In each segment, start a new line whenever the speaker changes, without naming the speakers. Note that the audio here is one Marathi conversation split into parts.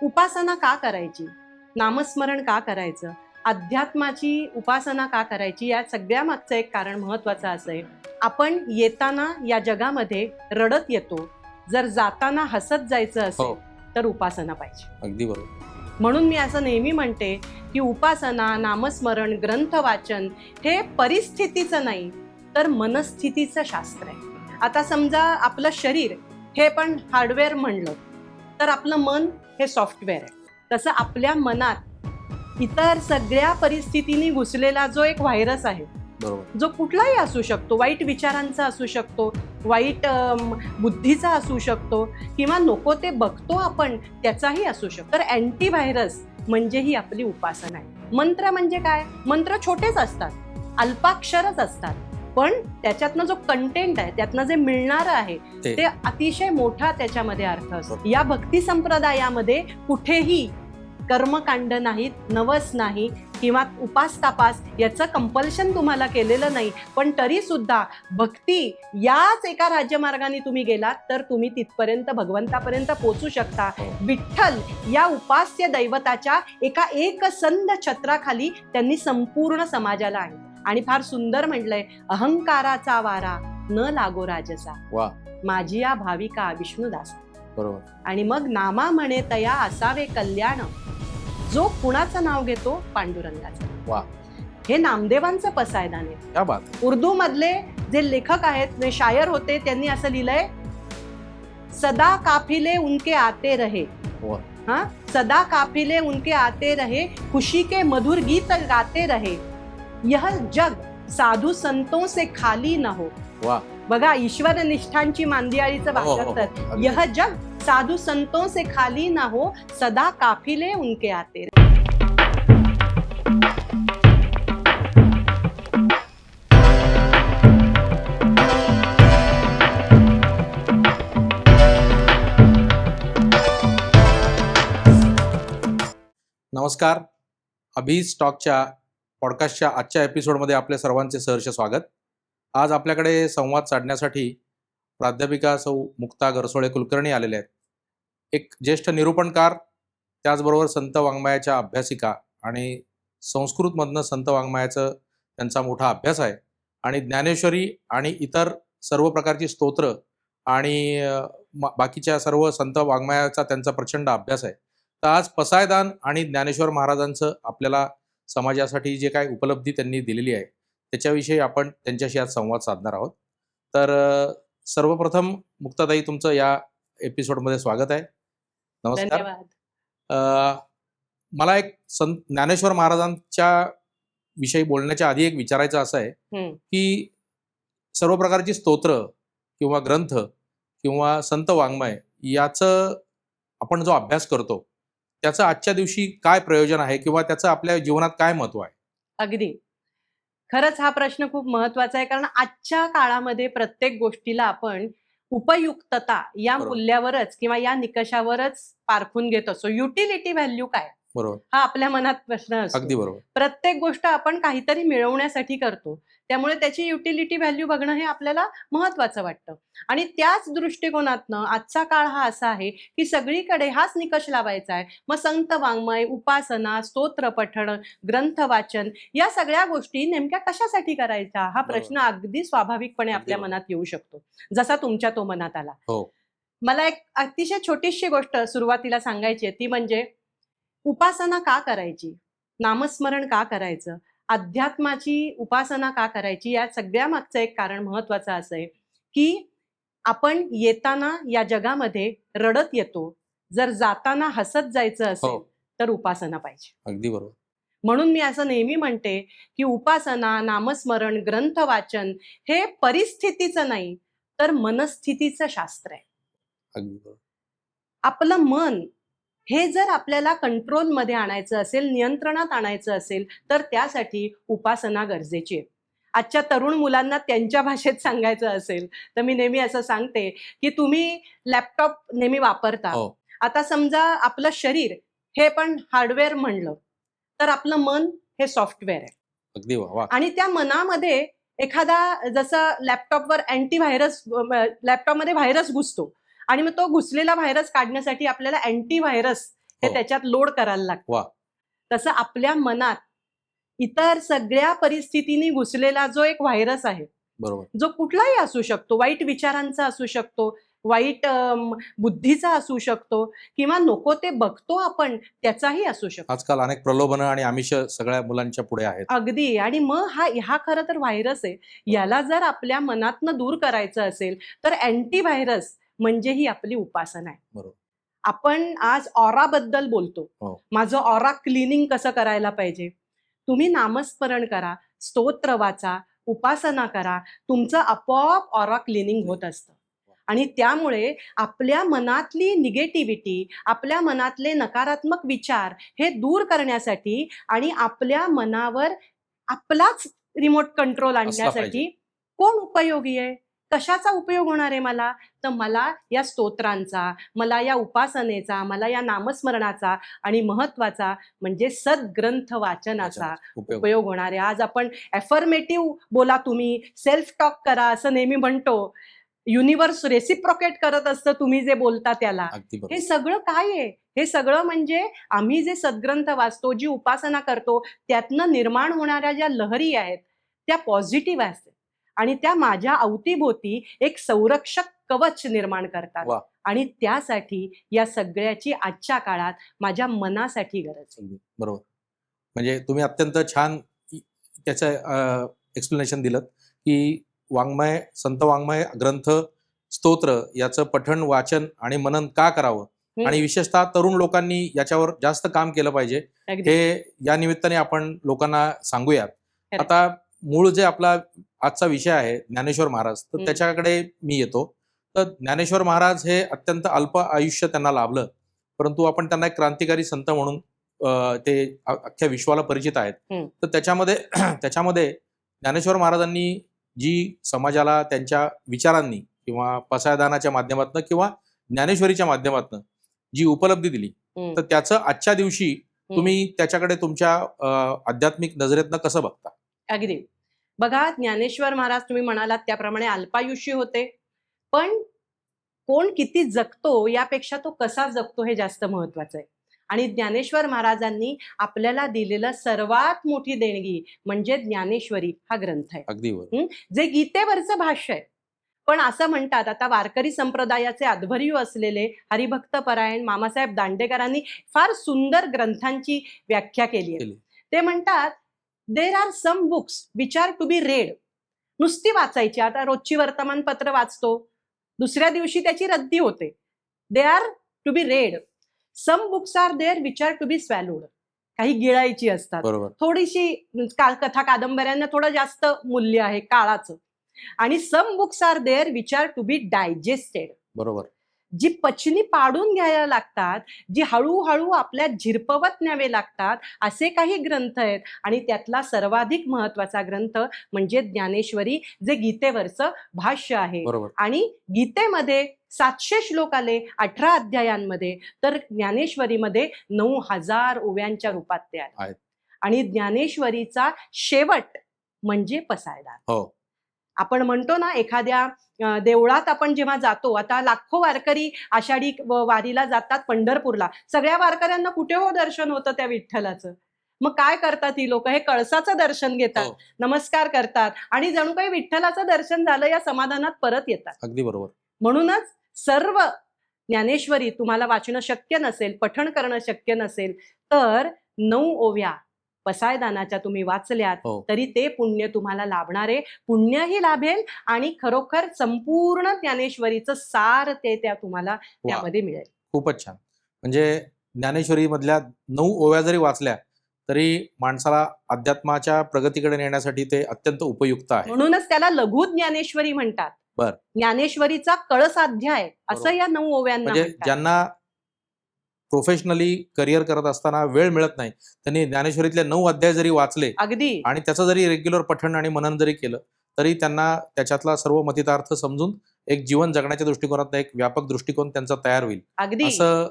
उपासना का करायची, नामस्मरण का करायचं, अध्यात्माची उपासना का करायची, या सगळ्या मागचं एक कारण महत्वाचं असं आहे, आपण येताना या जगामध्ये रडत येतो, जर जाताना हसत जायचं असेल तर उपासना पाहिजे.
अगदी बरोबर.
म्हणून मी असं नेहमी म्हणते की उपासना, नामस्मरण, ग्रंथ वाचन हे परिस्थितीचं नाही तर मनस्थितीचं शास्त्र आहे. आता समजा आपलं शरीर हे पण हार्डवेअर म्हणलं तर आपलं मन हे सॉफ्टवेअर आहे. तसं आपल्या मनात इतर सगळ्या परिस्थितींनी घुसलेला जो एक व्हायरस आहे,
बरोबर.
जो कुठलाही असू शकतो, वाईट विचारांचा असू शकतो, वाईट बुद्धीचा असू शकतो, किंवा नको ते बघतो आपण त्याचाही असू शकतो. तर अँटीव्हायरस म्हणजे ही आपली उपासना आहे. मंत्र म्हणजे काय? मंत्र छोटेच असतात, अल्पाक्षरच असतात, पण त्याच्यातनं जो कंटेंट आहे, त्यातनं जे मिळणारं आहे ते अतिशय मोठा त्याच्यामध्ये अर्थ असतो. या भक्ती संप्रदायामध्ये कुठेही कर्मकांड नाहीत, नवस नाही किंवा उपास तापास याचं कंपल्शन तुम्हाला केलेलं नाही, पण तरी सुद्धा भक्ती याच एका राज्यमार्गाने तुम्ही गेलात तर तुम्ही तिथपर्यंत भगवंतापर्यंत पोहोचू शकता. विठ्ठल या उपास्य दैवताच्या एका एकसंध छत्राखाली त्यांनी संपूर्ण समाजाला आणलं आणि फार सुंदर म्हटलंय, अहंकाराचा वारा न लागो राजसा, माझी या भाविका विष्णुदास.
बरोबर.
आणि मग नामा म्हणे तया असावे कल्याण, जो कुणाचं नाव घेतो पांडुरंगाचं.
वा,
हे नामदेवांचं पसायदान आहे.
क्या बात.
उर्दू मधले जे लेखक आहेत, शायर होते, त्यांनी असं लिहिलंय, सदा काफिले उनके आते रहे. हाँ, सदा काफिले उनके आते रहे, खुशी के मधुर गीत गाते रहे, यह जग साधू संतों से खाली न हो.
वा,
बघा, ईश्वर निष्ठांची मांदियाळीचं वाचन तर, यह जग साधू संतों से खाली ना हो, सदा काफिले उनके आते.
नमस्कार. अभिज टॉकच्या पॉडकास्टच्या आजच्या एपिसोडमध्ये आपल्या सर्वांचे सहर्ष स्वागत. आज आपल्याकडे संवाद साधण्यासाठी प्राध्यापिका सौ मुक्ता गरसोळे कुलकर्णी आलेले आहेत. एक ज्येष्ठ निरूपणकार, त्याचबरोबर संत वाङ्मयाच्या अभ्यासिका आणि संस्कृतमधनं संत वाङ्मयाचं त्यांचा मोठा अभ्यास आहे आणि ज्ञानेश्वरी आणि इतर सर्व प्रकारची स्तोत्र आणि बाकीच्या सर्व संत वाङ्मयाचा त्यांचा प्रचंड अभ्यास आहे. तर आज पसायदान आणि ज्ञानेश्वर महाराजांचं आपल्याला समाजासाठी जे काय उपलब्धी त्यांनी दिलेली आहे त्याच्याविषयी आपण त्यांच्याशी आज संवाद साधणार आहोत. तर सर्वप्रथम मुक्ताताई, तुमचं या एपिसोडमध्ये स्वागत आहे. नमस्कार. मला एक संत ज्ञानेश्वर महाराजांच्या विषयी बोलण्याच्या आधी एक विचारायचं असं आहे की सर्व प्रकारची स्तोत्र किंवा ग्रंथ किंवा संत वाङ्मय याचं आपण जो अभ्यास करतो त्याचं आजच्या दिवशी काय प्रयोजन आहे किंवा त्याचं आपल्या जीवनात काय महत्व आहे?
अगदी खरंच हा प्रश्न खूप महत्वाचा आहे, कारण आजच्या काळामध्ये प्रत्येक गोष्टीला आपण उपयुक्तता या मूल्यावरच किंवा या निकषावरच पारखून घेत असतो. युटिलिटी व्हॅल्यू काय,
बरोबर,
हा आपल्या मनात प्रश्न असतो.
अगदी बरोबर.
प्रत्येक गोष्ट आपण काहीतरी मिळवण्यासाठी करतो, त्यामुळे त्याची युटिलिटी व्हॅल्यू बघणं हे आपल्याला महत्वाचं वाटतं. आणि त्याच दृष्टिकोनातनं आजचा काळ हा असा आहे की सगळीकडे हाच निकष लावायचा आहे. मग संत वाङ्मय, उपासना, स्तोत्र पठण, ग्रंथ वाचन या सगळ्या गोष्टी नेमक्या कशासाठी करायच्या, हा प्रश्न अगदी स्वाभाविकपणे आपल्या मनात येऊ शकतो, जसा तुमच्या तो मनात आला. मला एक अतिशय छोटीशी गोष्ट सुरुवातीला सांगायची आहे, ती म्हणजे उपासना का करायची, नामस्मरण का करायचं, अध्यात्माची उपासना का करायची, या सगळ्या मागचं एक कारण महत्वाचं असं आहे की आपण येताना या जगामध्ये रडत येतो, जर जाताना हसत जायचं असेल तर उपासना पाहिजे.
अगदी बरोबर.
म्हणून मी असं नेहमी म्हणते की उपासना, नामस्मरण, ग्रंथ वाचन हे परिस्थितीचं नाही तर मनस्थितीचं शास्त्र आहे.
अगदी बरोबर.
आपलं मन हे जर आपल्याला कंट्रोलमध्ये आणायचं असेल, नियंत्रणात आणायचं असेल तर त्यासाठी उपासना गरजेची आहे. आजच्या तरुण मुलांना त्यांच्या भाषेत सांगायचं असेल तर मी नेहमी असं सांगते की तुम्ही लॅपटॉप नेहमी वापरता. आता समजा आपलं शरीर हे पण हार्डवेअर म्हणलं तर आपलं मन हे सॉफ्टवेअर आहे.
अगदी वा.
आणि त्या मनामध्ये एखादा, जसं लॅपटॉपवर अँटीव्हायरस, लॅपटॉपमध्ये व्हायरस घुसतो आणि मग तो घुसलेला व्हायरस काढण्यासाठी आपल्याला अँटीव्हायरस हे
हो.
त्याच्यात लोड करायला लागतं.
वा.
तसं आपल्या मनात इतर सगळ्या परिस्थितींनी घुसलेला जो एक व्हायरस आहे,
बरोबर.
जो कुठलाही असू शकतो, वाईट विचारांचा असू शकतो, वाईट बुद्धीचा असू शकतो, किंवा नको ते बघतो आपण त्याचाही असू शकतो.
आजकाल अनेक प्रलोभनं आणि आमिष सगळ्या मुलांच्या पुढे आहेत.
अगदी. आणि मग हा खरं तर व्हायरस आहे. याला जर आपल्या मनातनं दूर करायचं असेल तर अँटी व्हायरस म्हणजे ही आपली उपासना आहे.
बरोबर.
आपण आज ऑरा बद्दल बोलतो.
हो.
माझं ऑरा क्लिनिंग कसं करायला पाहिजे? तुम्ही नामस्मरण करा, स्तोत्र वाचा, उपासना करा, तुमचं आपोआप ऑरा क्लिनिंग होत असतं. आणि त्यामुळे आपल्या मनातली निगेटिव्हिटी, आपल्या मनातले नकारात्मक विचार हे दूर करण्यासाठी आणि आपल्या मनावर आपलाच रिमोट कंट्रोल आणण्यासाठी कोण उपयोगी आहे? कशाचा उपयोग होणार आहे मला? तर मला या स्तोत्रांचा, मला या उपासनेचा, मला या नामस्मरणाचा आणि महत्वाचा म्हणजे सद्ग्रंथ वाचनाचा उपयोग होणार आहे. आज आपण ॲफर्मेटिव्ह बोला, तुम्ही सेल्फ टॉक करा असं नेहमी म्हणतो. युनिव्हर्स रेसिप्रोकेट करत असतं तुम्ही जे बोलता त्याला. हे सगळं काय आहे? हे सगळं म्हणजे आम्ही जे सद्ग्रंथ वाचतो, जी उपासना करतो, त्यातनं निर्माण होणाऱ्या ज्या लहरी आहेत त्या पॉझिटिव्ह असतात आणि त्या माझ्या अवतीभोवती एक संरक्षक कवच निर्माण करतात. आणि त्यासाठी या सगळ्याची आजच्या काळात माझ्या मनासाठी गरज आहे.
बरोबर. म्हणजे तुम्ही अत्यंत छान त्याचं एक्सप्लेनेशन दिलं की वाङ्मय, संत वाङ्मय ग्रंथ, स्तोत्र याचं पठण, वाचन आणि मनन का करावं आणि विशेषतः तरुण लोकांनी याच्यावर जास्त काम केलं पाहिजे, हे या निमित्ताने आपण लोकांना सांगूयात. आता मूळ जे आपला आजचा विषय आहे ज्ञानेश्वर महाराज, तर त्याच्याकडे मी येतो. तर ज्ञानेश्वर महाराज हे अत्यंत अल्प आयुष्य त्यांना लाभलं, परंतु आपण त्यांना एक क्रांतिकारी संत म्हणून ते अख्ख्या विश्वाला परिचित आहेत. तर त्याच्यामध्ये ज्ञानेश्वर महाराजांनी जी समाजाला त्यांच्या विचारांनी किंवा पसायदानाच्या माध्यमातून किंवा ज्ञानेश्वरीच्या माध्यमातून जी उपलब्धी दिली, तर त्याचं आजच्या दिवशी तुम्ही त्याच्याकडे तुमच्या आध्यात्मिक नजरेतनं कसं बघता?
अगदी. बघा, ज्ञानेश्वर महाराज तुम्ही म्हणालात त्याप्रमाणे अल्पायुष्य होते, पण कोण किती जगतो यापेक्षा तो कसा जगतो हे जास्त महत्वाचं आहे. आणि ज्ञानेश्वर महाराजांनी आपल्याला दिलेलं सर्वात मोठी देणगी म्हणजे ज्ञानेश्वरी हा ग्रंथ आहे.
अगदी.
जे गीतेवरचं भाष्य आहे. पण असं म्हणतात, आता वारकरी संप्रदायाचे अध्वर्यू असलेले हरिभक्त परायण मामासाहेब दांडेकरांनी फार सुंदर ग्रंथांची व्याख्या केली आहे. ते म्हणतात, there are some books which are to be read. नुसती वाचायची. आता रोजची वर्तमानपत्र वाचतो, दुसऱ्या दिवशी त्याची रद्दी होते. They are to be read. Some books are there which are to be swallowed. काही गिळायची असतात. थोडीशी कथा कादंबऱ्यांना थोडं जास्त मूल्य आहे काळाचं. आणि some books are there which are to be digested.
बरोबर.
जी पचनी पाडून घ्यायला लागतात, जी हळूहळू आपल्या झिरपवत न्यावे लागतात, असे काही ग्रंथ आहेत. आणि त्यातला सर्वाधिक महत्वाचा ग्रंथ म्हणजे ज्ञानेश्वरी, जे गीतेवरचं भाष्य आहे. आणि गीतेमध्ये 700 श्लोक आले 18 अध्यायांमध्ये, तर ज्ञानेश्वरीमध्ये 9000 ओव्यांच्या रूपात ते आले. आणि ज्ञानेश्वरीचा शेवट म्हणजे पसायदान. आपण म्हणतो ना, एखाद्या देवळात आपण जेव्हा जातो, आता लाखो वारकरी आषाढी वारीला जातात पंढरपूरला. सगळ्या वारकऱ्यांना कुठे हो दर्शन होतं त्या विठ्ठलाचं. मग काय करतात ही लोक? हे कळसाचं दर्शन घेतात, नमस्कार करतात आणि जणू काही विठ्ठलाचं दर्शन झालं या समाधानात परत येतात.
अगदी बरोबर.
म्हणूनच सर्व ज्ञानेश्वरी तुम्हाला वाचणं शक्य नसेल, पठण करणं शक्य नसेल, तर 9 ओव्या पसायदानाच्या तुम्ही वाचल्यात तरी ते पुण्य तुम्हाला लाभणारे. पुण्यही लाभेल आणि खरोखर संपूर्ण ज्ञानेश्वरीचं सार ते त्या तुम्हाला त्यामध्ये मिळेल.
खूपच छान. म्हणजे ज्ञानेश्वरी मधल्या 9 ओव्या जरी वाचल्या तरी माणसाला अध्यात्माच्या प्रगतीकडे नेण्यासाठी ते अत्यंत उपयुक्त आहे.
म्हणूनच त्याला लघु ज्ञानेश्वरी म्हणतात. ज्ञानेश्वरीचा कळसाध्याय असं या 9 ओव्यांना म्हणतात.
ज्यांना प्रोफेशनली करिअर करत असताना वेळ मिळत नाही, त्यांनी ज्ञानेश्वरीतले 9 अध्याय जरी वाचले
अगदी
आणि त्याचं जरी रेग्युलर पठण आणि मनन जरी केलं तरी त्यांना त्याच्यातला सर्व मतितार्थ समजून एक जीवन जगण्याच्या दृष्टिकोनात एक व्यापक दृष्टिकोन त्यांचा तयार होईल. असं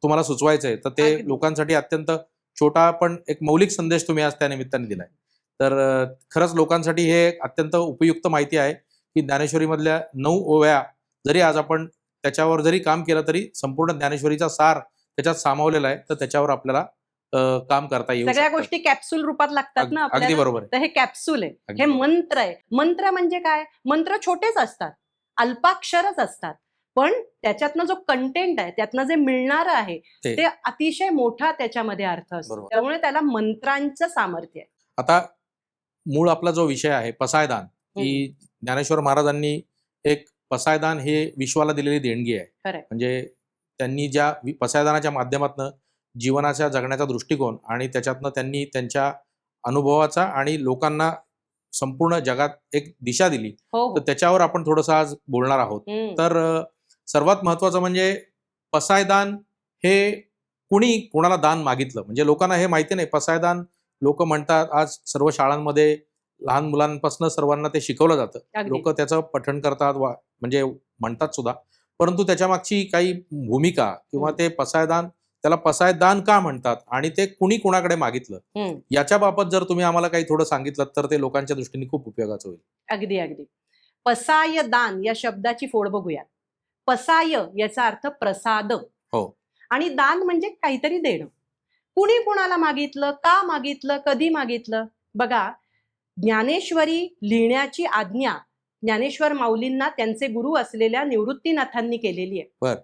तुम्हाला सुचवायचंय. तर ते लोकांसाठी अत्यंत छोटा पण एक मौलिक संदेश तुम्ही आज त्या निमित्ताने दिलाय. तर खरंच लोकांसाठी हे अत्यंत उपयुक्त माहिती आहे की ज्ञानेश्वरी मधल्या 9 ओव्या जरी आज आपण त्याच्यावर जरी काम केलं तरी संपूर्ण ज्ञानेश्वरीचा सार त्याच्यात सामावलेला आहे, तर त्याच्यावर आपल्याला काम करता येऊ
सगळ्या
शकतं.
गोष्टी कॅप्सूल रूपात लागतात ना
अगदी
आपल्याला.
बरोबर आहे.
तर हे कॅप्सूल आहे,
अगदी
हे
बरोबर.
मंत्र आहे. मंत्र म्हणजे काय? मंत्र छोटेच असतात, अल्पाक्षरच असतात, पण त्याच्यातनं जो कंटेंट आहे, त्यातनं जे मिळणारं आहे ते अतिशय मोठा त्याच्यामध्ये अर्थ असतो.
बरोबर.
त्यामुळे त्याला मंत्रांचं सामर्थ्य आहे.
आता मूळ आपला जो विषय आहे पसायदान, की ज्ञानेश्वर महाराजांनी एक पसायदान हे विश्वाला दिलेली देणगी आहे.
खरंय.
म्हणजे त्यांनी ज्या पसायदानाच्या माध्यमातून जीवनाच्या जगण्याचा दृष्टिकोन आणि त्याच्यातनं त्यांनी त्यांच्या अनुभवाचा आणि लोकांना संपूर्ण जगात एक दिशा दिली.
हो
तर
हो.
त्याच्यावर आपण थोडंसं आज बोलणार आहोत. तर सर्वात महत्वाचं म्हणजे पसायदान हे कुणी कोणाला दान मागितलं, म्हणजे लोकांना हे माहिती नाही. पसायदान लोक म्हणतात, आज सर्व शाळांमध्ये लहान मुलांपासून सर्वांना ते शिकवलं जातं.
अगदी.
लोक त्याचं पठण करतात, म्हणजे म्हणतात सुद्धा, परंतु त्याच्या मागची काही भूमिका किंवा ते पसायदान, त्याला पसायदान का म्हणतात आणि ते कुणी कुणाकडे मागितलं, याच्या बाबत जर तुम्ही आम्हाला काही थोडं सांगितलं तर ते लोकांच्या दृष्टीने खूप उपयोगाचं होईल.
अगदी अगदी. पसाय दान या शब्दाची फोड बघूया. पसाय याचा अर्थ प्रसाद,
हो,
आणि दान म्हणजे काहीतरी देणं. कुणी कुणाला मागितलं, का मागितलं, कधी मागितलं? बघा, ज्ञानेश्वरी लिहिण्याची आज्ञा ज्ञानेश्वर माऊलींना त्यांचे गुरु असलेल्या निवृत्तीनाथांनी केलेली आहे.
बर.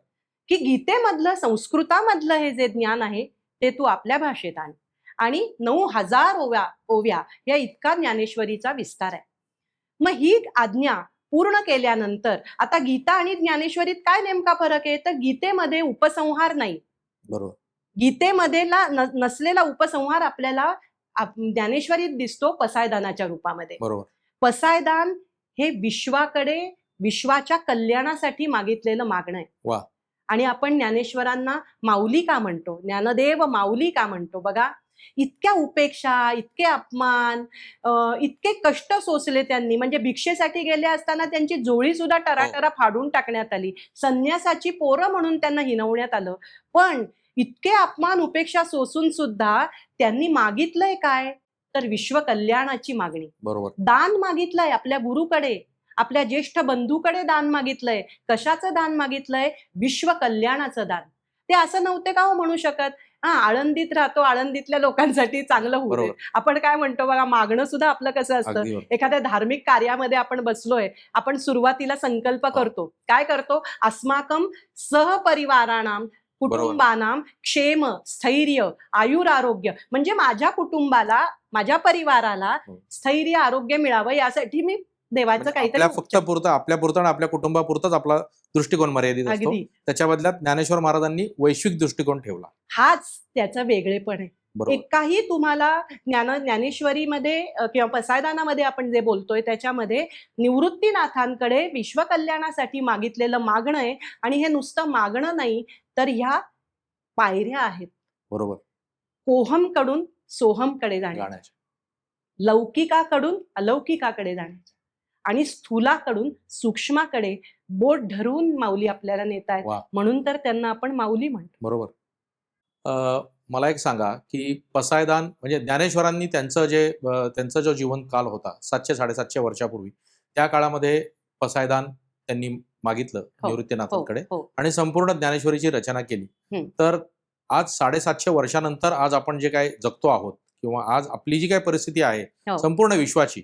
की गीतेमधलं, संस्कृतामधलं हे जे ज्ञान आहे ते तू आपल्या भाषेत आण. आणि 9,000 ओव्या या इतका ज्ञानेश्वरीचा विस्तार आहे. मग ही आज्ञा पूर्ण केल्यानंतर आता गीता आणि ज्ञानेश्वरीत काय नेमका फरक आहे? तर गीतेमध्ये उपसंहार नाही.
बरोबर.
गीतेमध्ये नसलेला उपसंहार आपल्याला ज्ञानेश्वरीत दिसतो पसायदानाच्या रूपामध्ये.
बरोबर.
पसायदान हे विश्वाकडे, विश्वाच्या कल्याणासाठी मागितलेलं मागणं आहे.
वा.
आणि आपण ज्ञानेश्वरांना माऊली का म्हणतो? ज्ञानदेव माऊली का म्हणतो? बघा, इतक्या उपेक्षा, इतके अपमान, इतके कष्ट सोसले त्यांनी. म्हणजे भिक्षेसाठी गेले असताना त्यांची जोळी सुद्धा टराटरा फाडून टाकण्यात आली. संन्यासाची पोरं म्हणून त्यांना हिणवण्यात आलं. पण इतके अपमान, उपेक्षा सोसून सुद्धा त्यांनी मागितलंय काय? तर विश्व कल्याणाची मागणी.
बरोबर. दान
मागितलंय आपल्या गुरुकडे, आपल्या ज्येष्ठ बंधूकडे दान मागितलंय. कशाचं दान मागितलंय? विश्व कल्याणाचं दान. ते असं नव्हते का हो म्हणू शकत, आळंदीत राहतो, आळंदीतल्या लोकांसाठी चांगलं होऊ दे. आपण काय म्हणतो बघा, मागणं सुद्धा आपलं कसं असतं. एखाद्या धार्मिक कार्यामध्ये आपण बसलोय, आपण सुरुवातीला संकल्प करतो. काय करतो? अस्माकम सहपरिवाराणाम कुटुंबानाम क्षेम, स्थैर्य, आयुर, आरोग्य. म्हणजे माझ्या कुटुंबाला, माझ्या परिवाराला स्थैर्य, आरोग्य मिळावं यासाठी मी देवाचं काहीतरी
फक्त पुरतं, आपल्या पुरतं आणि आपल्या कुटुंबापुरताच आपला दृष्टिकोन मर्यादित असतो. त्याच्या बदल्यात ज्ञानेश्वर महाराजांनी वैश्विक दृष्टिकोन ठेवला.
हाच त्याचा वेगळेपण आहे. एकाही तुम्हाला ज्ञानेश्वरीमध्ये किंवा पसायदानामध्ये आपण जे बोलतोय त्याच्यामध्ये निवृत्तीनाथांकडे विश्व कल्याणासाठी मागितलेलं मागणं आहे. आणि हे नुसतं मागणं नाही, तर ह्या पायऱ्या आहेत. बरोबर. कोहम कडून सोहम कडे जाण्याच्या, लौकिकाकडून अलौकिकाकडे जाण्याच्या, आणि स्थूलाकडून सूक्ष्माकडे बोट धरून माऊली आपल्याला नेत आहेत. म्हणून तर त्यांना आपण माऊली म्हणतो.
बरोबर. मला एक सांगा की पसायदान म्हणजे ज्ञानेश्वरांनी त्यांचा जो जीवन काल होता 700-750 वर्षापूर्वी, त्या काळामध्ये पसायदान त्यांनी मागितलं निवृत्तीनाथांकडे आणि संपूर्ण ज्ञानेश्वरीची रचना केली. तर आज 750 वर्षानंतर आज आपण जे काय जगतो आहोत किंवा आज आपली जी काय परिस्थिती आहे संपूर्ण विश्वाची,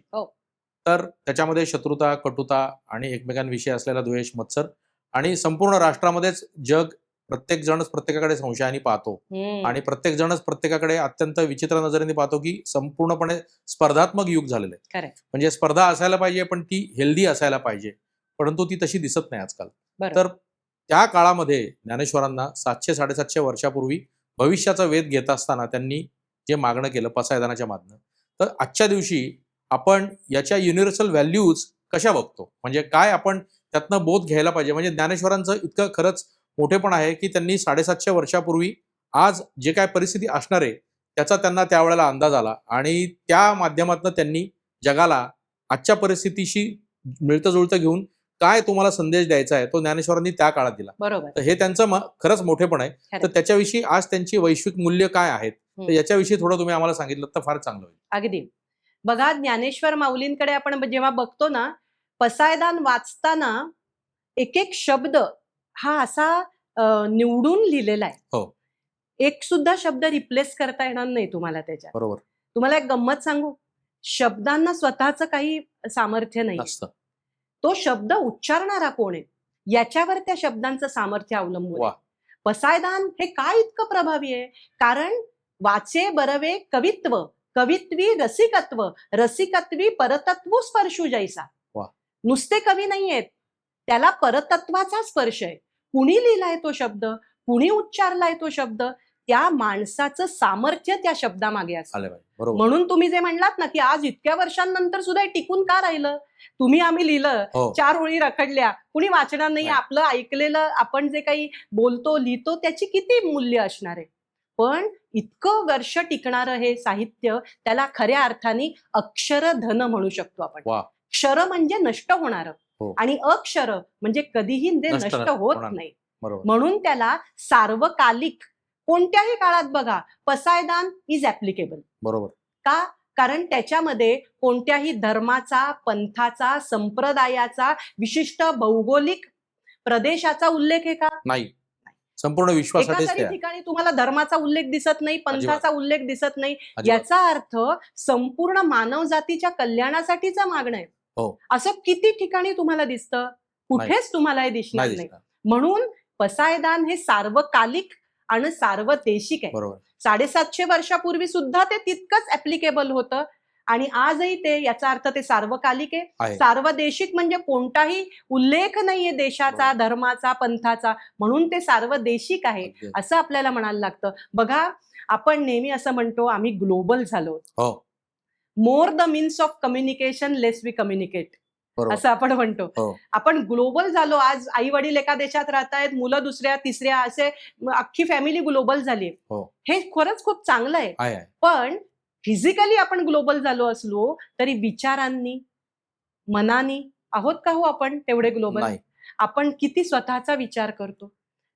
तर त्याच्यामध्ये शत्रुता, कटुता आणि एकमेकांविषयी असलेला द्वेष, मत्सर, आणि संपूर्ण राष्ट्रामध्येच जग प्रत्येक जणच प्रत्येकाकडे संशयाने पाहतो आणि प्रत्येक जणच प्रत्येकाकडे अत्यंत विचित्र नजरेने पाहतो की संपूर्णपणे स्पर्धात्मक युग झालेलं आहे. म्हणजे स्पर्धा असायला पाहिजे, पण ती हेल्दी असायला पाहिजे, परंतु ती तशी दिसत नाही आजकाल. तर त्या काळामध्ये ज्ञानेश्वरांना 700-750 वर्षापूर्वी भविष्याचा वेध घेत असताना त्यांनी जे मागणं केलं पसायदानाच्या मागणं, तर आजच्या दिवशी आपण याच्या युनिव्हर्सल व्हॅल्यूज कशा बघतो, म्हणजे काय आपण त्यातनं बोध घ्यायला पाहिजे. म्हणजे ज्ञानेश्वरांचं इतकं खरंच मोठेपण आहे की त्यांनी 750 वर्षापूर्वी आज जे काय परिस्थिती असणार आहे त्याचा त्यांना त्यावेळेला अंदाज आला आणि त्या माध्यमातून त्यांनी जगाला आजच्या परिस्थितीशी मिळतं जुळतं घेऊन काय तुम्हाला संदेश द्यायचा आहे तो ज्ञानेश्वरांनी त्या काळात दिला.
बरोबर.
तर हे त्यांचं खरंच मोठेपण आहे. तर त्याच्याविषयी आज त्यांची वैश्विक मूल्य काय आहेत, तर याच्याविषयी थोडं तुम्ही आम्हाला सांगितलं तर फार चांगलं होईल.
अगदी. बघा, ज्ञानेश्वर माऊलींकडे आपण जेव्हा बघतो ना, पसायदान वाचताना एक एक शब्द हा असा निवडून लिहिलेला आहे. एक सुद्धा शब्द रिप्लेस करता येणार नाही तुम्हाला त्याच्यात.
बरोबर.
तुम्हाला एक गंमत सांगू, शब्दांना स्वतःचं काही सामर्थ्य नाही.
नसतं.
तो शब्द उच्चारणारा कोण आहे याच्यावर त्या शब्दांचं सामर्थ्य अवलंबून
वा.
आहे. पसायदान हे काय इतकं प्रभावी आहे? कारण वाचे बरवे कवित्व, कवित्वी रसिकत्व, रसिकत्वी परतत्व स्पर्शू जैसा.
वा.
नुसते कवी नाहीयेत, त्याला परतत्वाचा स्पर्श आहे. कुणी लिहिलाय तो शब्द, कुणी उच्चारलाय तो शब्द, त्या माणसाचं सामर्थ्य त्या शब्दामागे असतं.
आले पाहिजे. बरोबर.
म्हणून तुम्ही जे म्हणलात ना की आज इतक्या वर्षांनंतर सुद्धा हे टिकून का राहिलं? आम्ही लिहिलं,
हो.
4 ओळी रखडल्या, कुणी वाचणार नाही.
नाही.
आपलं ऐकलेलं, आपण जे काही बोलतो लिहितो त्याची किती मूल्य असणार आहे. पण इतकं वर्ष टिकणारं हे साहित्य, त्याला खऱ्या अर्थाने अक्षरधन म्हणू शकतो आपण.
वा.
क्षर म्हणजे नष्ट होणारं
हो.
आणि अक्षर म्हणजे कधीही ते
नष्ट
नष्ट होत
होणार
नाही.
बरोबर.
म्हणून त्याला सार्वकालिक, कोणत्याही काळात बघा, पसायदान इज ऍप्लिकेबल.
बरोबर.
का? कारण त्याच्यामध्ये कोणत्याही धर्माचा, पंथाचा, संप्रदायाचा, विशिष्ट भौगोलिक प्रदेशाचा उल्लेख आहे का?
नाही. संपूर्ण
एका
विश्वासाठीच
तरी
ते आहे.
ठिकाणी तुम्हाला धर्माचा उल्लेख दिसत नाही, पंथाचा उल्लेख दिसत नाही.
अजिबात.
याचा अर्थ संपूर्ण मानव जातीच्या कल्याणासाठीचा मागणं आहे.
हो.
असं किती ठिकाणी तुम्हाला दिसतं? कुठेच तुम्हाला हे दिसणार
नाही
नाही.
दिसणार.
म्हणून पसायदान हे सार्वकालिक आणि सार्वदेशिक आहे.
बरोबर.
750 वर्षापूर्वी सुद्धा ते तितकंच ऍप्लिकेबल होतं आणि आजही ते, याचा अर्थ ते सार्वकालिक आहे.
आहे.
सार्वदेशिक म्हणजे कोणताही उल्लेख नाहीये देशाचा, धर्माचा, पंथाचा, म्हणून ते सार्वदेशिक आहे
अगदी.
असं आपल्याला म्हणायला लागतं. बघा, आपण नेहमी असं म्हणतो आम्ही ग्लोबल झालो.
हो.
More the means of communication, less we communicate,
बरोबर.
असं आपण म्हणतो.
हो.
आपण ग्लोबल झालो. आज आई वडील एका देशात राहतायत, मुलं दुसऱ्या, तिसऱ्या, असे अख्खी फॅमिली ग्लोबल झाली.
हो.
हे खरंच खूप चांगलं आहे.
आहे.
पण फिजिकली आपण ग्लोबल झालो असलो तरी विचारांनी, मनानी आहोत का हो आपण तेवढे ग्लोबल?
नाही.
आपण किती स्वतःचा विचार करतो,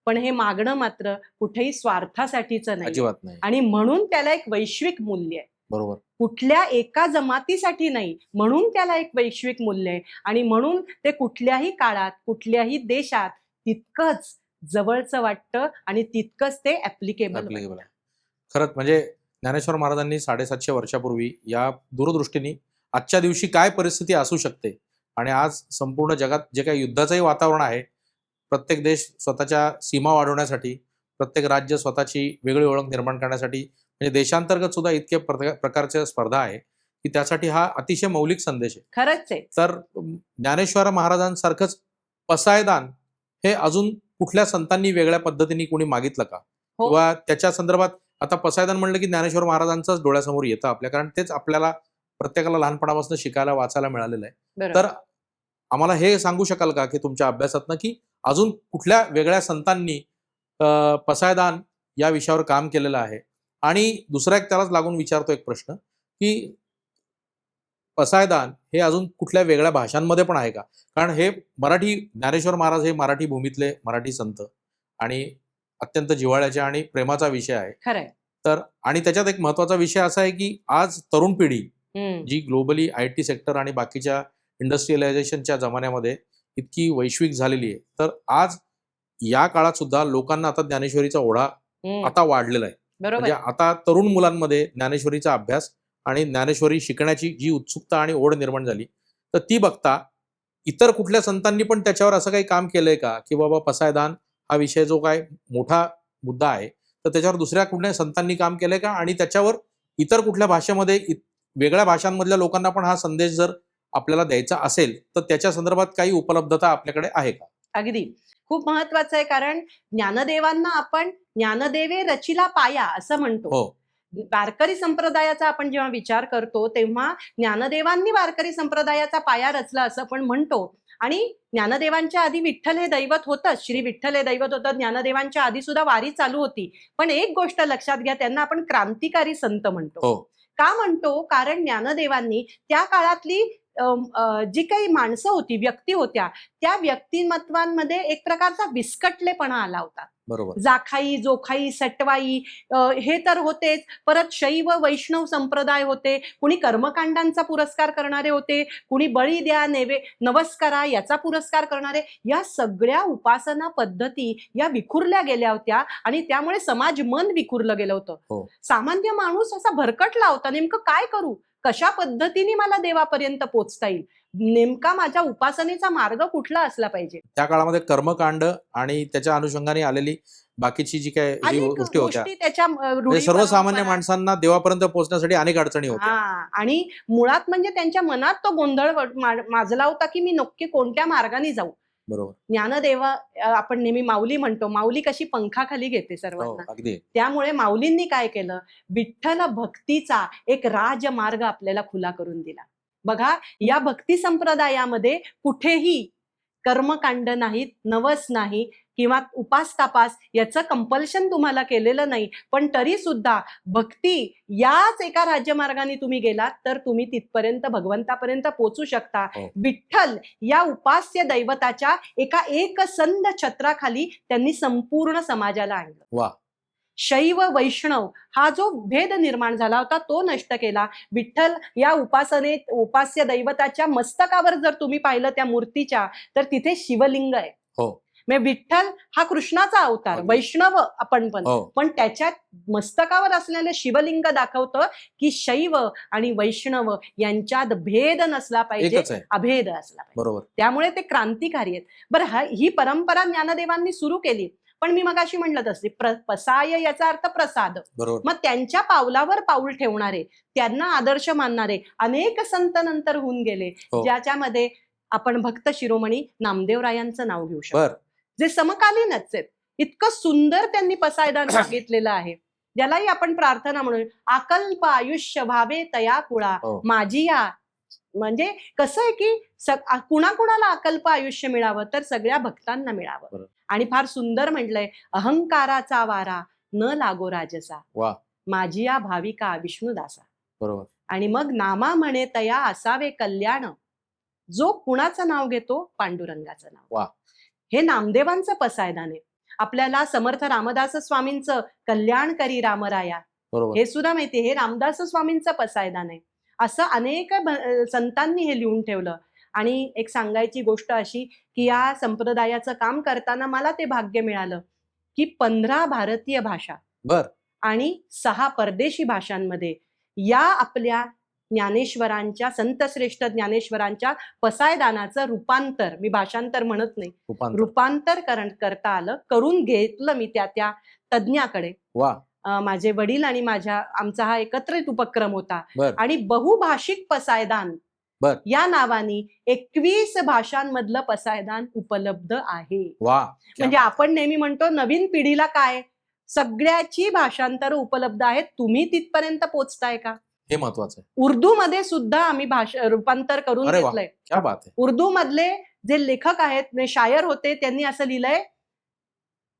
पण हे मागणं मात्र कुठेही स्वार्थासाठीचं नाही.
अजिबात नाही.
आणि म्हणून त्याला एक वैश्विक मूल्य आहे.
बरोबर.
कुठल्या एका जमातीसाठी नाही, म्हणून त्याला एक वैश्विक मूल्य आहे. आणि म्हणून ते कुठल्याही काळात, कुठल्याही देशात तितकंच जवळचं वाटतं आणि तितकंच ते ऍप्लिकेबल
ऍप्लिकेबल आहे. खरंच म्हणजे ज्ञानेश्वर महाराजांनी 750 वर्षापूर्वी या दूरदृष्टीने आजच्या दिवशी काय परिस्थिती असू शकते आणि आज संपूर्ण जगात जे काही युद्धाचंही वातावरण आहे, प्रत्येक देश स्वतःच्या सीमा वाढवण्यासाठी, प्रत्येक राज्य स्वतःची वेगळी ओळख निर्माण करण्यासाठी, म्हणजे देशांतर्गत सुद्धा इतके प्रकारच्या स्पर्धा आहे की त्यासाठी हा अतिशय मौलिक संदेश आहे.
खरंच आहे.
तर ज्ञानेश्वर महाराजांसारखंच पसायदान हे अजून कुठल्या संतांनी वेगळ्या पद्धतीने कोणी मागितलं का?
हो.
किंवा त्याच्या संदर्भात आता पसायदान म्हणलं की ज्ञानेश्वर महाराजांचंच डोळ्यासमोर येतं आपल्या, कारण तेच आपल्याला प्रत्येकाला लहानपणापासून शिकायला वाचायला मिळालेलं आहे.
बरोबर.
तर आम्हाला हे सांगू शकाल का की तुमच्या अभ्यासातनं की अजून कुठल्या वेगळ्या संतांनी पसायदान या विषयावर काम केलेलं आहे? आणि दुसरा एक त्यालाच लागून विचारतो एक प्रश्न की पसायदान हे अजून कुठल्या वेगळ्या भाषांमध्ये पण आहे का? कारण हे मराठी, ज्ञानेश्वर महाराज हे मराठी भूमीतले मराठी संत आणि अत्यंत जिव्हाळ्याचे आणि प्रेमाचा विषय आहे.
खरंय.
तर आणि त्याच्यात एक महत्वाचा विषय असा आहे की आज तरुण पिढी जी ग्लोबली IT सेक्टर आणि बाकीच्या इंडस्ट्रियलायझेशनच्या जमान्यामध्ये इतकी वैश्विक झालेली आहे, तर आज या काळात सुद्धा लोकांना आता ज्ञानेश्वरीचा ओढा आता वाढलेला आहे.
बरोबर.
म्हणजे आता तरुण मुलांमध्ये ज्ञानेश्वरीचा अभ्यास आणि ज्ञानेश्वरी शिकण्याची जी उत्सुकता आणि ओढ निर्माण झाली, तर ती बघता इतर कुठल्या संतांनी पण त्याच्यावर असं काही काम केलंय का की बाबा पसायदान हा विषय जो काय मोठा मुद्दा आहे, तर त्याच्यावर दुसऱ्या कुठल्या संतांनी काम केलंय का? आणि त्याच्यावर इतर कुठल्या भाषेमध्ये, वेगळ्या भाषांमधल्या लोकांना पण हा संदेश जर आपल्याला द्यायचा असेल तर त्याच्या संदर्भात काही उपलब्धता आपल्याकडे आहे का?
अगदी खूप महत्वाचं आहे. कारण ज्ञानदेवांना आपण ज्ञानदेवे रचिला पाया असं म्हणतो.
हो.
वारकरी संप्रदायाचा आपण जेव्हा विचार करतो तेव्हा ज्ञानदेवांनी वारकरी संप्रदायाचा पाया रचला असं आपण म्हणतो. आणि ज्ञानदेवांच्या आधी विठ्ठल हे दैवत होतं, श्री विठ्ठल हे दैवत होतं. ज्ञानदेवांच्या आधी सुद्धा वारी चालू होती. पण एक गोष्ट लक्षात घ्या, त्यांना आपण क्रांतिकारी संत म्हणतो.
हो.
का म्हणतो? कारण ज्ञानदेवांनी त्या काळातली जी काही माणसं होती, व्यक्ती होत्या, त्या व्यक्तिमत्वांमध्ये एक प्रकारचा विस्कटलेपणा आला होता.
बरोबर.
जाखाई, जोखाई, सटवाई हे तर होतेच. परत शैव वैष्णव संप्रदाय होते. कुणी कर्मकांडांचा पुरस्कार करणारे होते, कुणी बळी द्या, नवस करा याचा पुरस्कार करणारे. या सगळ्या उपासना पद्धती या विखुरल्या गेल्या होत्या आणि त्यामुळे समाज मन विखुरलं गेलं होतं.
हो.
सामान्य माणूस असा भरकटला होता. नेमकं काय करू? कशा पद्धतीने मला देवापर्यंत पोचता येईल? नेमका माझ्या उपासनेचा मार्ग कुठला असला पाहिजे?
त्या काळामध्ये कर्मकांड आणि त्याच्या अनुषंगाने आलेली बाकीची जी काय जी
अनेक
गोष्टी होत्या,
गोष्टी त्याच्या
म्हणजे सर्वसामान्य माणसांना देवापर्यंत पोहोचण्यासाठी अनेक अडचणी होत्या.
आणि मुळात म्हणजे त्यांच्या मनात तो गोंधळ माजला होता की मी नक्की कोणत्या मार्गाने जाऊ.
बरोबर.
ज्ञानदेवा आपण नेहमी माऊली म्हणतो, माऊली कशी पंखाखाली घेते
हो,
सर्वांना.
अगदी.
त्यामुळे माऊलींनी काय केलं, विठ्ठल भक्तीचा एक राजमार्ग आपल्याला खुला करून दिला. बघा, या भक्ती संप्रदायामध्ये कुठेही कर्मकांड नाहीत, नवस नाही किंवा उपास तापास याचं कंपल्शन तुम्हाला केलेलं नाही. पण तरी सुद्धा भक्ती याच एका राज्यमार्गाने तुम्ही गेलात तर तुम्ही तिथपर्यंत भगवंतापर्यंत पोहोचू शकता.
हो.
विठ्ठल या उपास्य दैवताच्या एका एकसंध छत्राखाली त्यांनी संपूर्ण समाजाला आणलं.
वा.
शैव वैष्णव हा जो भेद निर्माण झाला होता तो नष्ट केला. विठ्ठल या उपास्य दैवताच्या मस्तकावर जर तुम्ही पाहिलं त्या मूर्तीच्या, तर तिथे शिवलिंग आहे.
हो.
म्हणजे विठ्ठल हा कृष्णाचा अवतार,
अगदी.
वैष्णव आपण
हो.
पण त्याच्या मस्तकावर असलेलं शिवलिंग दाखवतं की शैव आणि वैष्णव यांच्यात भेद नसला पाहिजे,
एकच आहे.
अभेद असला पाहिजे.
बरोबर.
त्यामुळे ते क्रांतिकारी आहेत. बरं, ही परंपरा ज्ञानदेवांनी सुरू केली. पण मी मगाशी म्हणलं तसे पसाय याचा अर्थ प्रसाद.
बरोबर.
मग त्यांच्या पावलावर पाऊल ठेवणारे, त्यांना आदर्श मानणारे अनेक संत नंतर होऊन गेले.
हो.
ज्याच्यामध्ये आपण भक्त शिरोमणी नामदेवरायांचं नाव घेऊ शकतो,
बर.
जे समकालीनच आहेत. इतकं सुंदर त्यांनी पसायदान सांगितलेलं आहे, ज्यालाही आपण प्रार्थना म्हणून अकल्प आयुष्य व्हावे तया कुळा
हो.
माझी या. म्हणजे कसं आहे की कुणाकुणाला अकल्प आयुष्य मिळावं, तर सगळ्या भक्तांना मिळावं.
बरोबर.
आणि फार सुंदर म्हटलंय, अहंकाराचा वारा न लागो राजसा,
वा.
माझिया भाविका विष्णुदासा.
बरोबर.
आणि मग नामा म्हणे तया असावे कल्याण, जो कुणाचं नाव घेतो पांडुरंगाचं नाव.
वा.
हे नामदेवांचं पसायदान आहे. आपल्याला समर्थ रामदास स्वामींचं कल्याण करी रामराया
बरोबर.
हे सुद्धा माहिती, हे रामदास स्वामींचं पसायदान आहे. असं अनेक संतांनी हे लिहून ठेवलं. आणि एक सांगायची गोष्ट अशी की या संप्रदायाचं काम करताना मला ते भाग्य मिळालं की 15 भारतीय भाषा
बर.
आणि 6 परदेशी भाषांमध्ये या आपल्या ज्ञानेश्वरांच्या, संतश्रेष्ठ ज्ञानेश्वरांच्या पसायदानाचं रूपांतर, मी भाषांतर म्हणत नाही, रूपांतर करता आलं, करून घेतलं मी त्या तज्ञाकडे.
वा.
माझे वडील आणि आमचा हा एकत्रित उपक्रम होता.
बर.
आणि बहुभाषिक पसायदान
बर.
या नावाने 21 भाषांमधलं पसायदान उपलब्ध आहे.
वा.
म्हणजे आपण नेहमी म्हणतो नवीन पिढीला काय, सगळ्याची भाषांतर उपलब्ध आहेत. तुम्ही तिथपर्यंत पोहोचताय का?
हे महत्वाचं आहे.
उर्दू मध्ये सुद्धा आम्ही रूपांतर करून
अरे वा,
घेतलंय.
क्या बात आहे.
उर्दू मधले जे लेखक आहेत, शायर होते, त्यांनी असं लिहिलंय,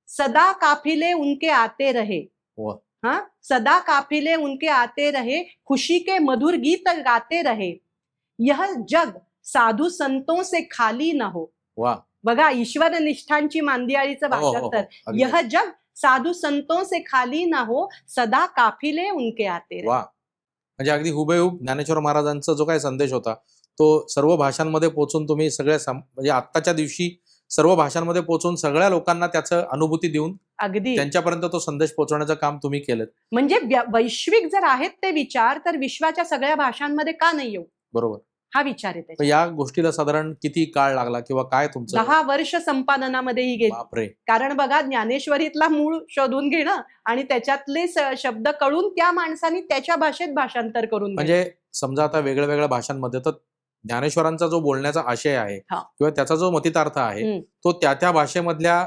सदा काफिले उनके आते रहे.
वा.
हाँ, सदा काफिले उनके आते रहे, खुशी के मधुर गीत गाते रहे, यह जग साधू संतों से खाली न हो.
वा.
बघा, ईश्वर निष्ठांची मांदियाळीचं भाषांतर, यह जग साधू संतों से खाली न हो, सदा काफिले उनके आते रहे.
वा. म्हणजे अगदी हुबेहूब ज्ञानेश्वर महाराजांचा जो काही संदेश होता तो सर्व भाषांमध्ये पोहोचून तुम्ही म्हणजे आत्ताच्या दिवशी सर्व भाषांमध्ये पोहोचून सगळ्या लोकांना त्याचं अनुभूती देऊन
अगदी
त्यांच्यापर्यंत तो संदेश पोहोचवण्याचं काम तुम्ही केलं.
म्हणजे वैश्विक जर आहेत ते विचार, तर विश्वाच्या सगळ्या भाषांमध्ये का नाही येऊ?
बरोबर.
हा विचार येते.
तर या गोष्टीला साधारण किती काळ लागला किंवा काय तुमचं?
10 वर्ष संपादनामध्येही गेली.
बापरे.
कारण बघा, ज्ञानेश्वरीतला मूळ शोधून घेणं आणि त्याच्यातले शब्द कळून त्या माणसाने त्याच्या भाषेत भाषांतर करून,
म्हणजे समजा आता वेगळ्या वेगळ्या भाषांमध्ये तर ज्ञानेश्वरांचा जो बोलण्याचा आशय आहे किंवा त्याचा जो मतितार्थ आहे तो त्या भाषेमधल्या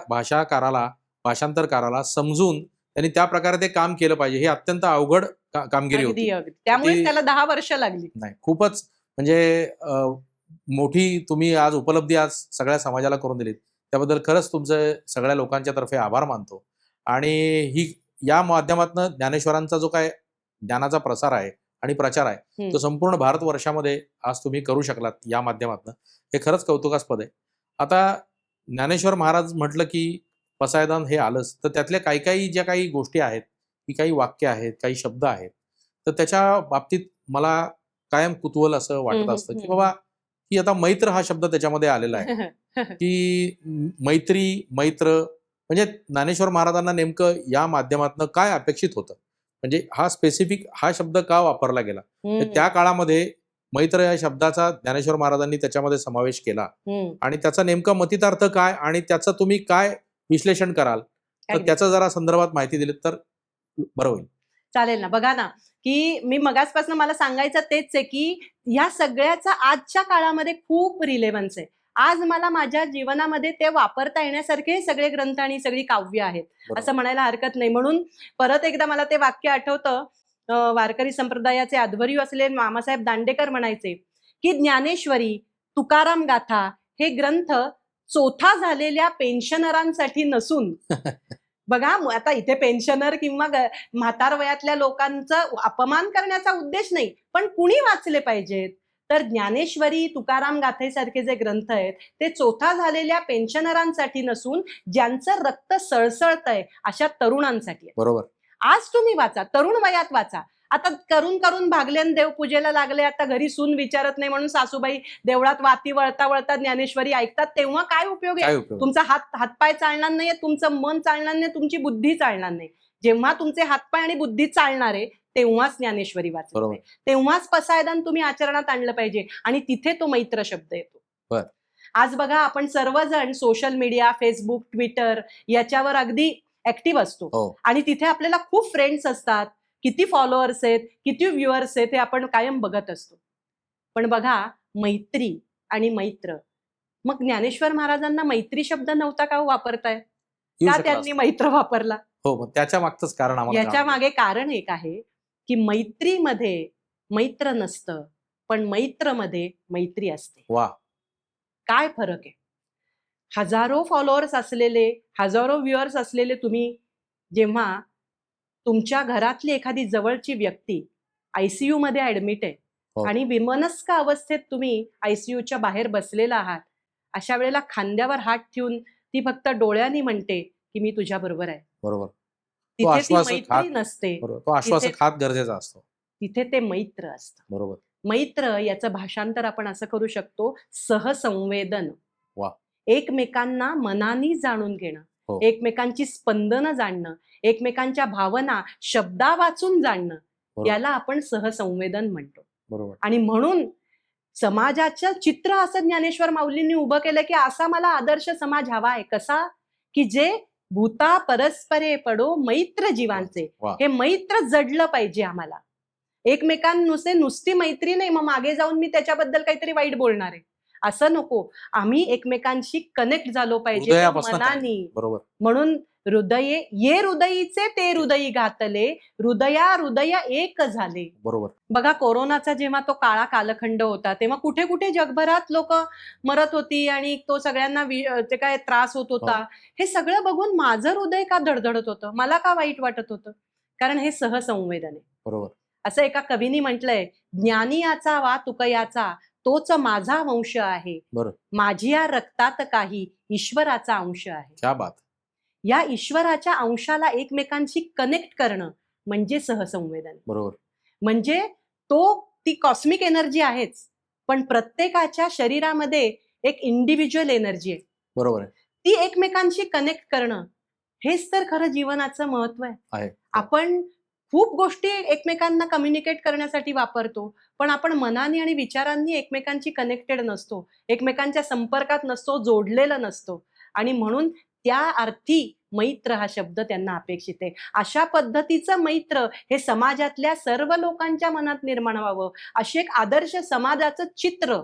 भाषांतरकाराला समजून त्यांनी त्या प्रकारे ते काम केलं पाहिजे. हे अत्यंत अवघड कामगिरी होती.
त्यामुळे त्याला 10 वर्ष लागली.
नाही, खूपच म्हणजे मोठी तुम्ही आज उपलब्धी आज सगळ्या समाजाला करून दिलीत, त्याबद्दल खरंच तुमचे सगळ्या लोकांच्या तर्फे आभार मानतो. आणि या माध्यमातून ज्ञानेश्वरांचा जो काय ज्ञानाचा प्रसार आहे आणि प्रचार आहे तो संपूर्ण भारतवर्षामध्ये आज तुम्ही करू शकलात या माध्यमातून, हे खरंच कौतुकास्पद आहे. आता ज्ञानेश्वर महाराज म्हटलं की पसायदान हे आलंच, तर त्यातल्या काही काही ज्या काही गोष्टी आहेत, की काही वाक्य आहेत, काही शब्द आहेत, तर त्याच्या बाबतीत मला कायम कुतूहल असं वाटत असतं की बाबा की आता मैत्र हा शब्द त्याच्यामध्ये आलेला आहे की मैत्री, मैत्र, म्हणजे ज्ञानेश्वर महाराजांना नेमकं या माध्यमातून काय अपेक्षित होतं, म्हणजे हा स्पेसिफिक हा शब्द का वापरला गेला, तर त्या काळामध्ये मैत्र या शब्दाचा ज्ञानेश्वर महाराजांनी त्याच्यामध्ये समावेश केला आणि त्याचा नेमका मतितार्थ काय आणि त्याचं तुम्ही काय विश्लेषण कराल, तर त्याचं जरा संदर्भात माहिती दिली तर बरं होईल.
चालेल ना. बघा ना, की मी मगासपासून मला सांगायचं तेच आहे की या सगळ्याचा आजच्या काळामध्ये खूप रिलेव्हन्स आहे. आज मला माझ्या जीवनामध्ये ते वापरता येण्यासारखे सगळे ग्रंथ आणि सगळी काव्य आहेत असं म्हणायला हरकत नाही. म्हणून परत एकदा मला ते वाक्य आठवतं, वारकरी संप्रदायाचे आध्वर्यू असलेले मामासाहेब दांडेकर म्हणायचे की ज्ञानेश्वरी, तुकाराम गाथा हे ग्रंथ चोथा झालेल्या पेन्शनरांसाठी नसून बघा आता इथे पेन्शनर किंवा म्हातार वयातल्या लोकांचा अपमान करण्याचा उद्देश नाही, पण कुणी वाचले पाहिजेत, तर ज्ञानेश्वरी, तुकाराम गाथेसारखे जे ग्रंथ आहेत ते चोथा झालेल्या पेन्शनरांसाठी नसून ज्यांचं रक्त सळसळतंय अशा तरुणांसाठी.
बरोबर.
आज तुम्ही वाचा, तरुण वयात वाचा. आता करून करून भागल्यान देव पूजेला लागले, आता घरी सून विचारत नाही म्हणून सासूबाई देवळात वाती वळता वळता ज्ञानेश्वरी ऐकतात, तेव्हा काय उपयोग आहे? तुमचा हातपाय चालणार नाहीये, तुमचं मन चालणार नाही, तुमची बुद्धी चालणार नाही. जेव्हा तुमचे हातपाय आणि बुद्धी चालणार आहे तेव्हाच ज्ञानेश्वरी वाचली, तेव्हाच पसायदान तुम्ही आचरणात आणलं पाहिजे आणि तिथे तो मैत्र शब्द येतो. आज बघा आपण सर्वजण सोशल मीडिया, फेसबुक, ट्विटर याच्यावर अगदी ऍक्टिव्ह असतो आणि तिथे आपल्याला खूप फ्रेंड्स असतात, किती फॉलोअर्स आहेत, किती व्ह्युअर्स आहेत हे आपण कायम बघत असतो. पण बघा मैत्री आणि मैत्र, मग ज्ञानेश्वर महाराजांना मैत्री शब्द नव्हता का वापरताय, का त्यांनी मैत्र वापरला?
हो, त्याच्या मागचंच कारण आम्हाला
याच्या मागे कारण एक आहे की मैत्रीमध्ये मैत्र नसतं, पण मैत्रमध्ये मैत्री असते.
वा,
काय फरक आहे? हजारो फॉलोअर्स असलेले, हजारो व्ह्युअर्स असलेले तुम्ही जेव्हा तुमच्या घरातली एखादी जवळची व्यक्ती आयसीयू मध्ये ऍडमिट आहे आणि विमनस्क अवस्थेत तुम्ही आयसीयूच्या बाहेर बसलेला आहात, अशा वेळेला खांद्यावर हात ठेवून ती फक्त डोळ्यांनी म्हणते की मी तुझ्या बरोबर आहे.
बरोबर.
तिथे ती मैत्री नसते,
तो आश्वासक हात गरजेचा असतो,
तिथे ते मैत्र असतं.
बरोबर.
मैत्र याचं भाषांतर आपण असं करू शकतो, सहसंवेदन. एकमेकांना मनानी जाणून घेणं, एकमेकांची स्पंदनं जाणणं, एकमेकांच्या भावना शब्दा वाचून जाणणं, याला आपण सहसंवेदन म्हणतो.
बरोबर.
आणि म्हणून समाजाचं चित्र असं ज्ञानेश्वर माऊलींनी उभं केलं की असा मला आदर्श समाज हवा आहे. कसा? की जे भूता परस्परे पडो मैत्र जीवांचे. हे मैत्र जडलं पाहिजे आम्हाला. एकमेकांनुसे नुसती मैत्री नाही, मग मागे जाऊन मी त्याच्याबद्दल काहीतरी वाईट बोलणार आहे असं नको. आम्ही एकमेकांशी कनेक्ट झालो पाहिजे मनानी.
बरोबर.
म्हणून हृदये ये हृदयीचे ते हृदयी घातले, हृदया हृदय एक झाले.
बरोबर.
बघा कोरोनाचा जेव्हा तो काळा कालखंड होता तेव्हा कुठे कुठे जगभरात लोक मरत होती आणि तो सगळ्यांना ते काय त्रास होत होता, हे सगळं बघून माझं हृदय का धडधडत होतं, मला का वाईट वाटत होतं? कारण हे सहसंवेदन आहे.
बरोबर.
असं एका कवीनी म्हटलंय, ज्ञानी याचा वा तुकयाचा तोच माझा वंश आहे, माझी या रक्तात काही ईश्वराचा अंश आहे.
क्या बात.
या ईश्वराच्या अंशाला एकमेकांशी कनेक्ट करणं म्हणजे सहसंवेदन.
बरोबर.
म्हणजे ती कॉस्मिक एनर्जी आहेच, पण प्रत्येकाच्या शरीरामध्ये एक इंडिव्हिज्युअल एनर्जी आहे.
बरोबर आहे.
ती एकमेकांशी कनेक्ट करणं हेच तर खरं जीवनाचं महत्व आहे. आपण खूप गोष्टी एकमेकांना कम्युनिकेट करण्यासाठी वापरतो, पण आपण मनाने आणि विचारांनी एकमेकांशी कनेक्टेड नसतो, एकमेकांच्या संपर्कात नसतो, जोडलेलं नसतो. आणि म्हणून त्या अर्थी मैत्र हा शब्द त्यांना अपेक्षित आहे. अशा पद्धतीचं मैत्र हे समाजातल्या सर्व लोकांच्या मनात निर्माण व्हावं, असे एक आदर्श समाजाचं चित्र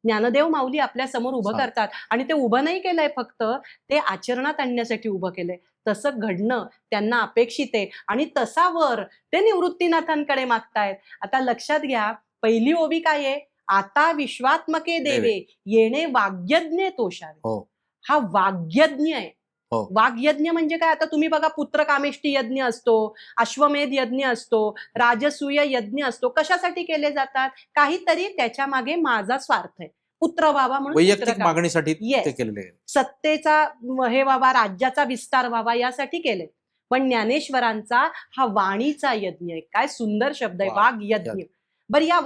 ज्ञानदेव माऊली आपल्या समोर उभं करतात. आणि ते उभं नाही केलंय फक्त, ते आचरणात आणण्यासाठी उभं केलंय. तसं घडणं त्यांना अपेक्षित आहे आणि तसा वर ते निवृत्तीनाथांकडे मागतायत. आता लक्षात घ्या, पहिली ओवी काय आहे? आता विश्वात्मके देवे येणे वाग्यज्ञ तोषावे. हा वाग्यज्ञ आहे.
हो.
वाघयज्ञ म्हणजे काय, आता तुम्ही बघा पुत्रकामेष्टी यज्ञ असतो, अश्वमेध यज्ञ असतो, राजसूय यज्ञ असतो. कशासाठी केले जातात? काहीतरी त्याच्या मागे माझा स्वार्थ आहे, पुत्र व्हावा म्हणून
वैयक्तिक
पुत्रकाम.
मागणीसाठी
Yes.
ते केलेले आहे.
सत्तेचा हे व्हावा, राज्याचा विस्तार व्हावा यासाठी केले. पण ज्ञानेश्वरांचा हा वाणीचा यज्ञ आहे. काय सुंदर शब्द आहे,
वा.
वाघ यज्ञ. बरं या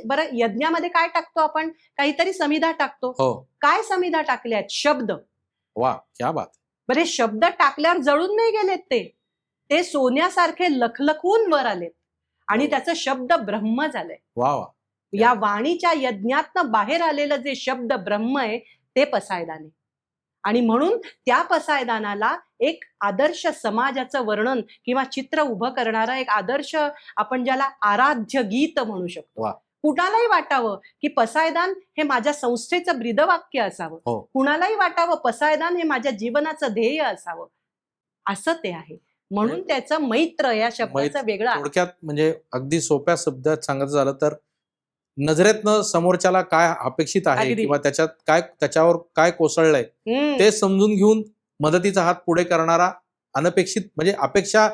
बरं यज्ञामध्ये काय टाकतो आपण? काहीतरी समिधा टाकतो.
हो.
काय समिधा टाकल्यात? शब्द.
वा, क्या बात.
बरे शब्द टाकल्यावर जळून नाही गेलेत, ते सोन्यासारखे लखलखून वर आलेत आणि
बरोबर.
त्याचं शब्द ब्रह्म झालंय.
वा वा.
या वाणीच्या यज्ञातनं बाहेर आलेलं जे शब्द ब्रह्म आहे ते पसायदान आहे. आणि म्हणून त्या पसायदानाला एक आदर्श समाजाचं वर्णन किंवा चित्र उभं करणारं एक आदर्श, आपण ज्याला आराध्य गीत म्हणू शकतो.
वा.
कुणालाही वाटावं की पसायदान हे माझ्या संस्थेचं ब्रीदवाक्य असावं,
हो.
कुणालाही वाटावं पसायदान हे माझ्या जीवनाचं ध्येय असावं, असं ते आहे. म्हणून त्याचं मैत्र या शब्दाचं वेगळं आहे.
थोडक्यात म्हणजे अगदी सोप्या शब्दात सांगायचं झालं तर नजरेतनं समोरच्याला काय अपेक्षित आहे
अगदी.
किंवा त्याच्यावर काय कोसळलंय ते समजून घेऊन मदतीचा हात पुढे करणारा, अनपेक्षित म्हणजे अपेक्षा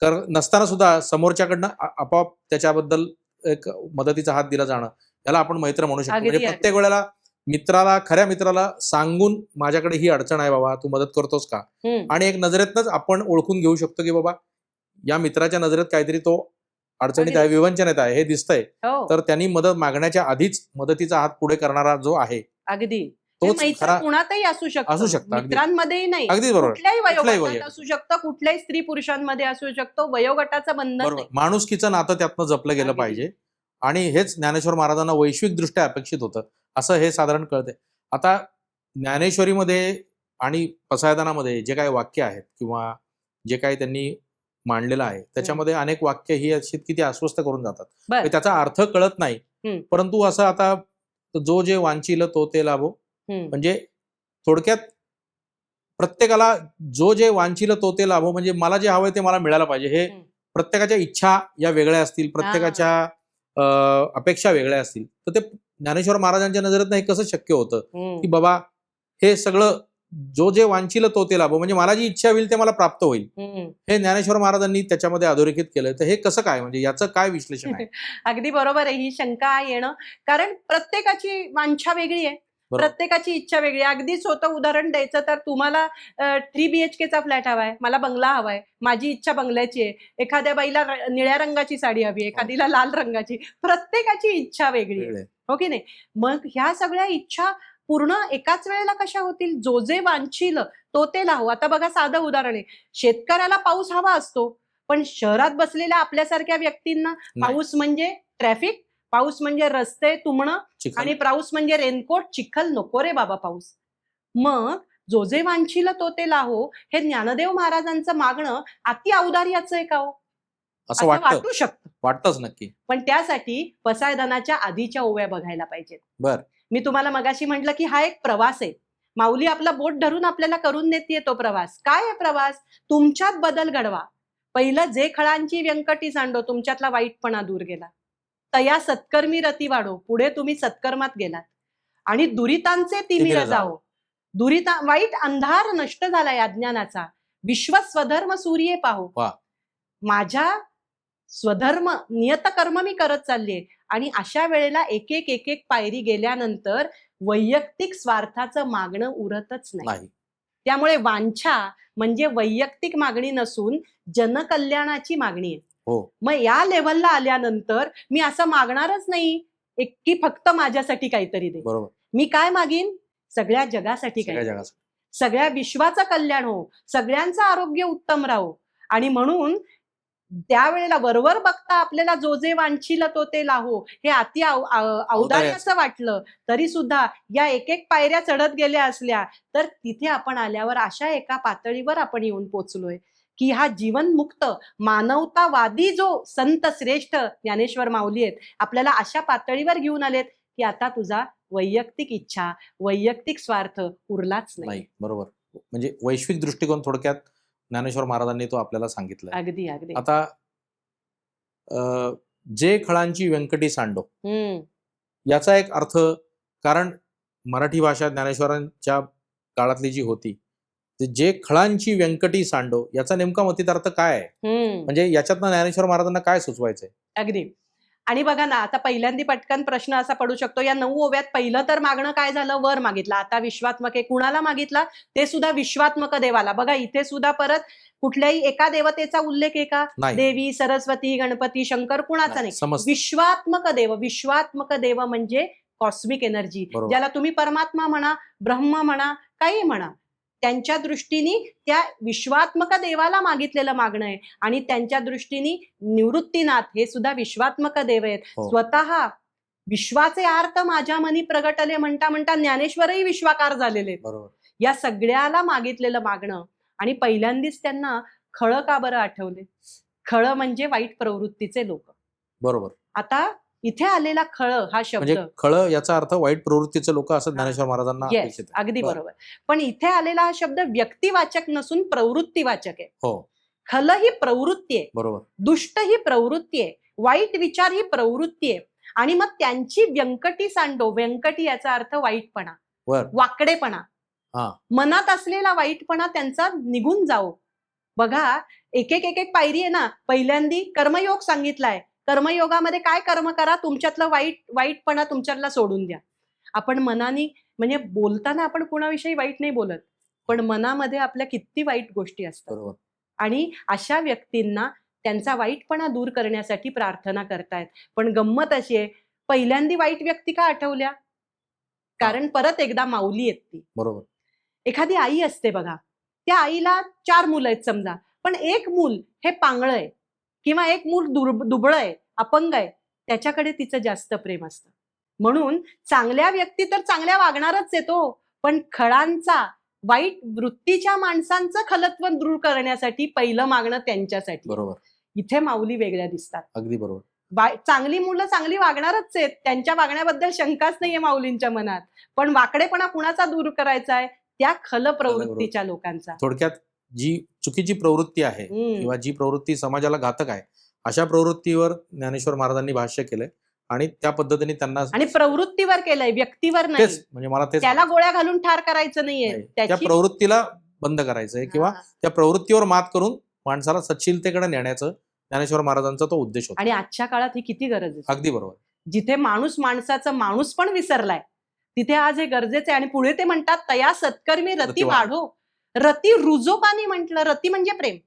नसताना सुद्धा समोरच्याकडनं आपोआप त्याच्याबद्दल एक मदतीचा हात दिला जाणं, याला आपण मैत्र म्हणू शकतो.
अगदी,
म्हणजे प्रत्येक वेळेला खऱ्या मित्राला सांगून माझ्याकडे ही अडचण आहे बाबा, तू मदत करतोस का, आणि एक नजरेतनच आपण ओळखून घेऊ शकतो की बाबा या मित्राच्या नजरेत काहीतरी तो अडचणीत आहे, विवंचनेत आहे हे दिसतंय,
हो.
तर त्यांनी मदत मागण्याच्या आधीच मदतीचा हात पुढे करणारा जो आहे
अगदी
तोच
मैत्र
खरा
कुणातही असू
असू शकतं. अगदी.
मित्रांमध्येही नाही,
अगदी बरोबर.
कुठल्याही
कुठल्याही
वयोगटात
वयोगटात.
असू शकतं, कुठल्याही स्त्री पुरुषांमध्ये असू शकतो, वयोगटाचं बंधन
बरोबर.
नाही.
माणुसकीचं नातं त्यातनं जपलं गेलं
अगदी.
पाहिजे आणि हेच ज्ञानेश्वर महाराजांना वैश्विक दृष्ट्या अपेक्षित होतं असं हे साधारण कळतंय. आता ज्ञानेश्वरीमध्ये आणि पसायदानामध्ये जे काही वाक्य आहेत किंवा जे काही त्यांनी मांडलेलं आहे त्याच्यामध्ये अनेक वाक्य ही अशी की ती अस्वस्थ करून जातात,
बरं.
त्याचा अर्थ कळत नाही. परंतु असं आता जो जे वांछिल तो ते लाभो, म्हणजे थोडक्यात प्रत्येकाला जो जे वांछिल तो ते लाभो, म्हणजे मला जे हवंय ते मला मिळायला पाहिजे. हे प्रत्येकाच्या इच्छा या वेगळ्या असतील, प्रत्येकाच्या अपेक्षा वेगळ्या असतील, तर ते ज्ञानेश्वर महाराजांच्या नजरेत हे कसं शक्य होतं की बाबा हे सगळं जो जे वांछिल तो ते लाभो, म्हणजे मला जी इच्छा होईल ते मला प्राप्त होईल, हे ज्ञानेश्वर महाराजांनी त्याच्यामध्ये अधोरेखित केलं. तर हे कसं काय, म्हणजे याचं काय विश्लेषण आहे?
अगदी बरोबर आहे ही शंका येणं, कारण प्रत्येकाची वांछा वेगळी आहे, प्रत्येकाची इच्छा वेगळी आहे. अगदी सोपं उदाहरण द्यायचं तर तुम्हाला 3 BHK चा फ्लॅट हवाय, मला बंगला हवाय, माझी इच्छा बंगल्याची आहे. एखाद्या बाईला निळ्या रंगाची साडी हवी, एखादीला लाल रंगाची. प्रत्येकाची इच्छा वेगळी आहे, हो की नाही? मग ह्या सगळ्या इच्छा पूर्ण एकाच वेळेला कशा होतील? जो जे वांछिल तो ते लाहो. आता बघा साधं उदाहरण आहे, शेतकऱ्याला पाऊस हवा असतो, पण शहरात बसलेल्या आपल्यासारख्या व्यक्तींना पाऊस म्हणजे ट्रॅफिक, पाऊस म्हणजे रस्ते तुंबणं, आणि पाऊस म्हणजे रेनकोट, चिखल, नको रे बाबा पाऊस. मग जो जे वांछिल तो ते लाहो हे ज्ञानदेव महाराजांचं मागणं अति औदार्याचं आहे का हो?
असं
वाटू शकतं,
वाटतंच नक्की.
पण त्यासाठी पसायदानाच्या आधीच्या ओव्या बघायला पाहिजेत.
बर,
मी तुम्हाला मगाशी म्हटलं की हा एक प्रवास आहे. माऊली आपला बोट धरून आपल्याला करून देते तो प्रवास. काय आहे प्रवास? तुमच्यात बदल घडवा. पहिलं जे खळांची व्यंकटी सांडो, तुमच्यातला वाईटपणा दूर गेला. तया सत्कर्मी रती वाढो, पुढे तुम्ही सत्कर्मात गेलात. आणि दुरितांचे तिमिर जाओ, वाईट अंधार नष्ट झालाय अज्ञानाचा. विश्व स्वधर्म सूर्ये पाहो. माझ्या स्वधर्म नियतकर्म मी करत चाललीये, आणि अशा वेळेला एक एक पायरी गेल्यानंतर वैयक्तिक स्वार्थाचं मागणं उरतच नाही. त्यामुळे वांछा म्हणजे वैयक्तिक मागणी नसून जनकल्याणाची मागणी आहे. मग या लेव्हलला आल्यानंतर मी असं मागणारच नाही की फक्त माझ्यासाठी काहीतरी दे. मी काय मागीन? सगळ्या जगासाठी काही, सगळ्या विश्वाचं कल्याण हो, सगळ्यांचं आरोग्य उत्तम राहो. आणि म्हणून त्यावेळेला वरवर बघता आपल्याला जो जे वांछिल तो ते लाहो हे अति औदार्याचं वाटलं तरी सुद्धा या एक पायऱ्या चढत गेल्या असल्या तर तिथे आपण आल्यावर अशा एका पातळीवर आपण येऊन पोचलोय की हा जीवनमुक्त मानवतावादी जो संत श्रेष्ठ ज्ञानेश्वर माऊली आहेत आपल्याला अशा पातळीवर घेऊन आलेत की आता तुझा वैयक्तिक इच्छा, वैयक्तिक स्वार्थ उरलाच नाही.
बरोबर. म्हणजे वैश्विक दृष्टिकोन थोडक्यात ज्ञानेश्वर महाराजांनी तो आपल्याला सांगितलं.
अगदी अगदी.
आता जे खळांची व्यंकटी सांडो याचा एक अर्थ, कारण मराठी भाषा ज्ञानेश्वरांच्या काळातली जी होती जे खळांची व्यंकटी सांडो याचा नेमका मतितार्थ काय आहे, म्हणजे याच्यातनं ज्ञानेश्वर महाराजांना काय सुचवायचंय?
अगदी. आणि बघा ना, आता पहिल्यांदा पटकन प्रश्न असा पडू शकतो, या 9 ओव्यात पहिलं तर मागणं काय झालं? वर मागितलं. आता विश्वात्मक आहे. कुणाला मागितला? ते सुद्धा विश्वात्मक देवाला. बघा इथे सुद्धा परत कुठल्याही एका देवतेचा उल्लेख आहे का?
नाही.
देवी, सरस्वती, गणपती, शंकर, कुणाचा नाही.
समजतं.
विश्वात्मक देव. विश्वात्मक देव म्हणजे कॉस्मिक एनर्जी,
बरोबर.
ज्याला तुम्ही परमात्मा म्हणा, ब्रह्म म्हणा, काही म्हणा. त्यांच्या दृष्टीने त्या विश्वात्मक देवाला मागितलेलं मागणं आहे. आणि त्यांच्या दृष्टीने निवृत्तीनाथ हे सुद्धा विश्वात्मक देव आहेत.
हो.
स्वतः विश्वाचे अर्थ माझ्या मनी प्रगटले म्हणता म्हणता ज्ञानेश्वरही विश्वाकार झालेले आहेत.
बरोबर.
या सगळ्याला मागितलेलं मागणं. आणि पहिल्यांदाच त्यांना खळ का बरं आठवले? खळ म्हणजे वाईट प्रवृत्तीचे लोक.
बरोबर.
आता इथे आलेला खळ हा शब्द
म्हणजे खळ याचा अर्थ वाईट प्रवृत्तीचे लोक असं ज्ञानेश्वर महाराजांना
येस,
अपेक्षित आहे.
अगदी
बरं.
बरोबर. पण इथे आलेला हा शब्द व्यक्तिवाचक नसून प्रवृत्तीवाचक आहे.
हो,
खल ही प्रवृत्ती आहे,
बरोबर.
दुष्ट ही प्रवृत्ती आहे, वाईट विचार ही प्रवृत्ती आहे. आणि मग त्यांची व्यंकटी सांडो. व्यंकटी याचा अर्थ वाईटपणा,
बर.
वाकडेपणा.
हा.
मनात असलेला वाईटपणा त्यांचा निघून जाओ. बघा एक एक पायरी आहे ना. पहिल्यांदी कर्मयोग सांगितलाय. कर्मयोगामध्ये काय कर्म करा? तुमच्यातलं वाईटपणा तुमच्यातला सोडून द्या. आपण मनाने म्हणजे बोलताना आपण कुणाविषयी वाईट नाही बोलत, पण मनामध्ये आपल्या किती वाईट गोष्टी असतात.
बरोबर.
आणि अशा व्यक्तींना त्यांचा वाईटपणा दूर करण्यासाठी प्रार्थना करतायत. पण गंमत अशी आहे, पहिल्यांदी वाईट व्यक्ती का आठवल्या? कारण परत एकदा माऊली आहेत ती.
बरोबर.
एखादी आई असते बघा, त्या आईला 4 मुलं आहेत समजा, पण एक मूल हे पांगळं आहे किंवा एक मूल दुबळं आहे, अपंग आहे, त्याच्याकडे तिचं जास्त प्रेम असतं. म्हणून चांगल्या व्यक्ती तर चांगल्या वागणारच येतो, पण खळांचा वाईट वृत्तीच्या माणसांचं खलत्व दूर करण्यासाठी पहिलं मागणं त्यांच्यासाठी.
बरोबर.
इथे माऊली वेगळ्या दिसतात.
अगदी बरोबर.
चांगली मुलं चांगली वागणारच आहेत, त्यांच्या वागण्याबद्दल शंकाच नाहीये माऊलींच्या मनात. पण वाकडेपणा कुणाचा दूर करायचा आहे? त्या खल प्रवृत्तीच्या लोकांचा.
थोडक्यात जी चुकीची प्रवृत्ती आहे किंवा जी प्रवृत्ती समाजाला घातक आहे, अशा प्रवृत्तीवर ज्ञानेश्वर महाराजांनी भाष्य केलंय आणि त्या पद्धतीने त्यांना
आणि प्रवृत्तीवर केलंय, व्यक्तीवर नाही.
म्हणजे मला तेच
त्याला गोळ्या घालून ठार करायचं नाहीये.
त्या प्रवृत्तीला बंद करायचंय किंवा त्या प्रवृत्तीवर मात करून माणसाला सच्छीलतेकडे नेण्याचं ज्ञानेश्वर महाराजांचा तो उद्देश होता.
आणि आजच्या काळात ही किती गरज आहे.
अगदी बरोबर.
जिथे माणूस माणसाचा माणूस पण विसरलाय, तिथे आज हे गरजेचं आहे. आणि पुढे ते म्हणतात, तया सत्कर्मी रती वाढो. रती रुजोपानी म्हटलं. रती म्हणजे प्रेम.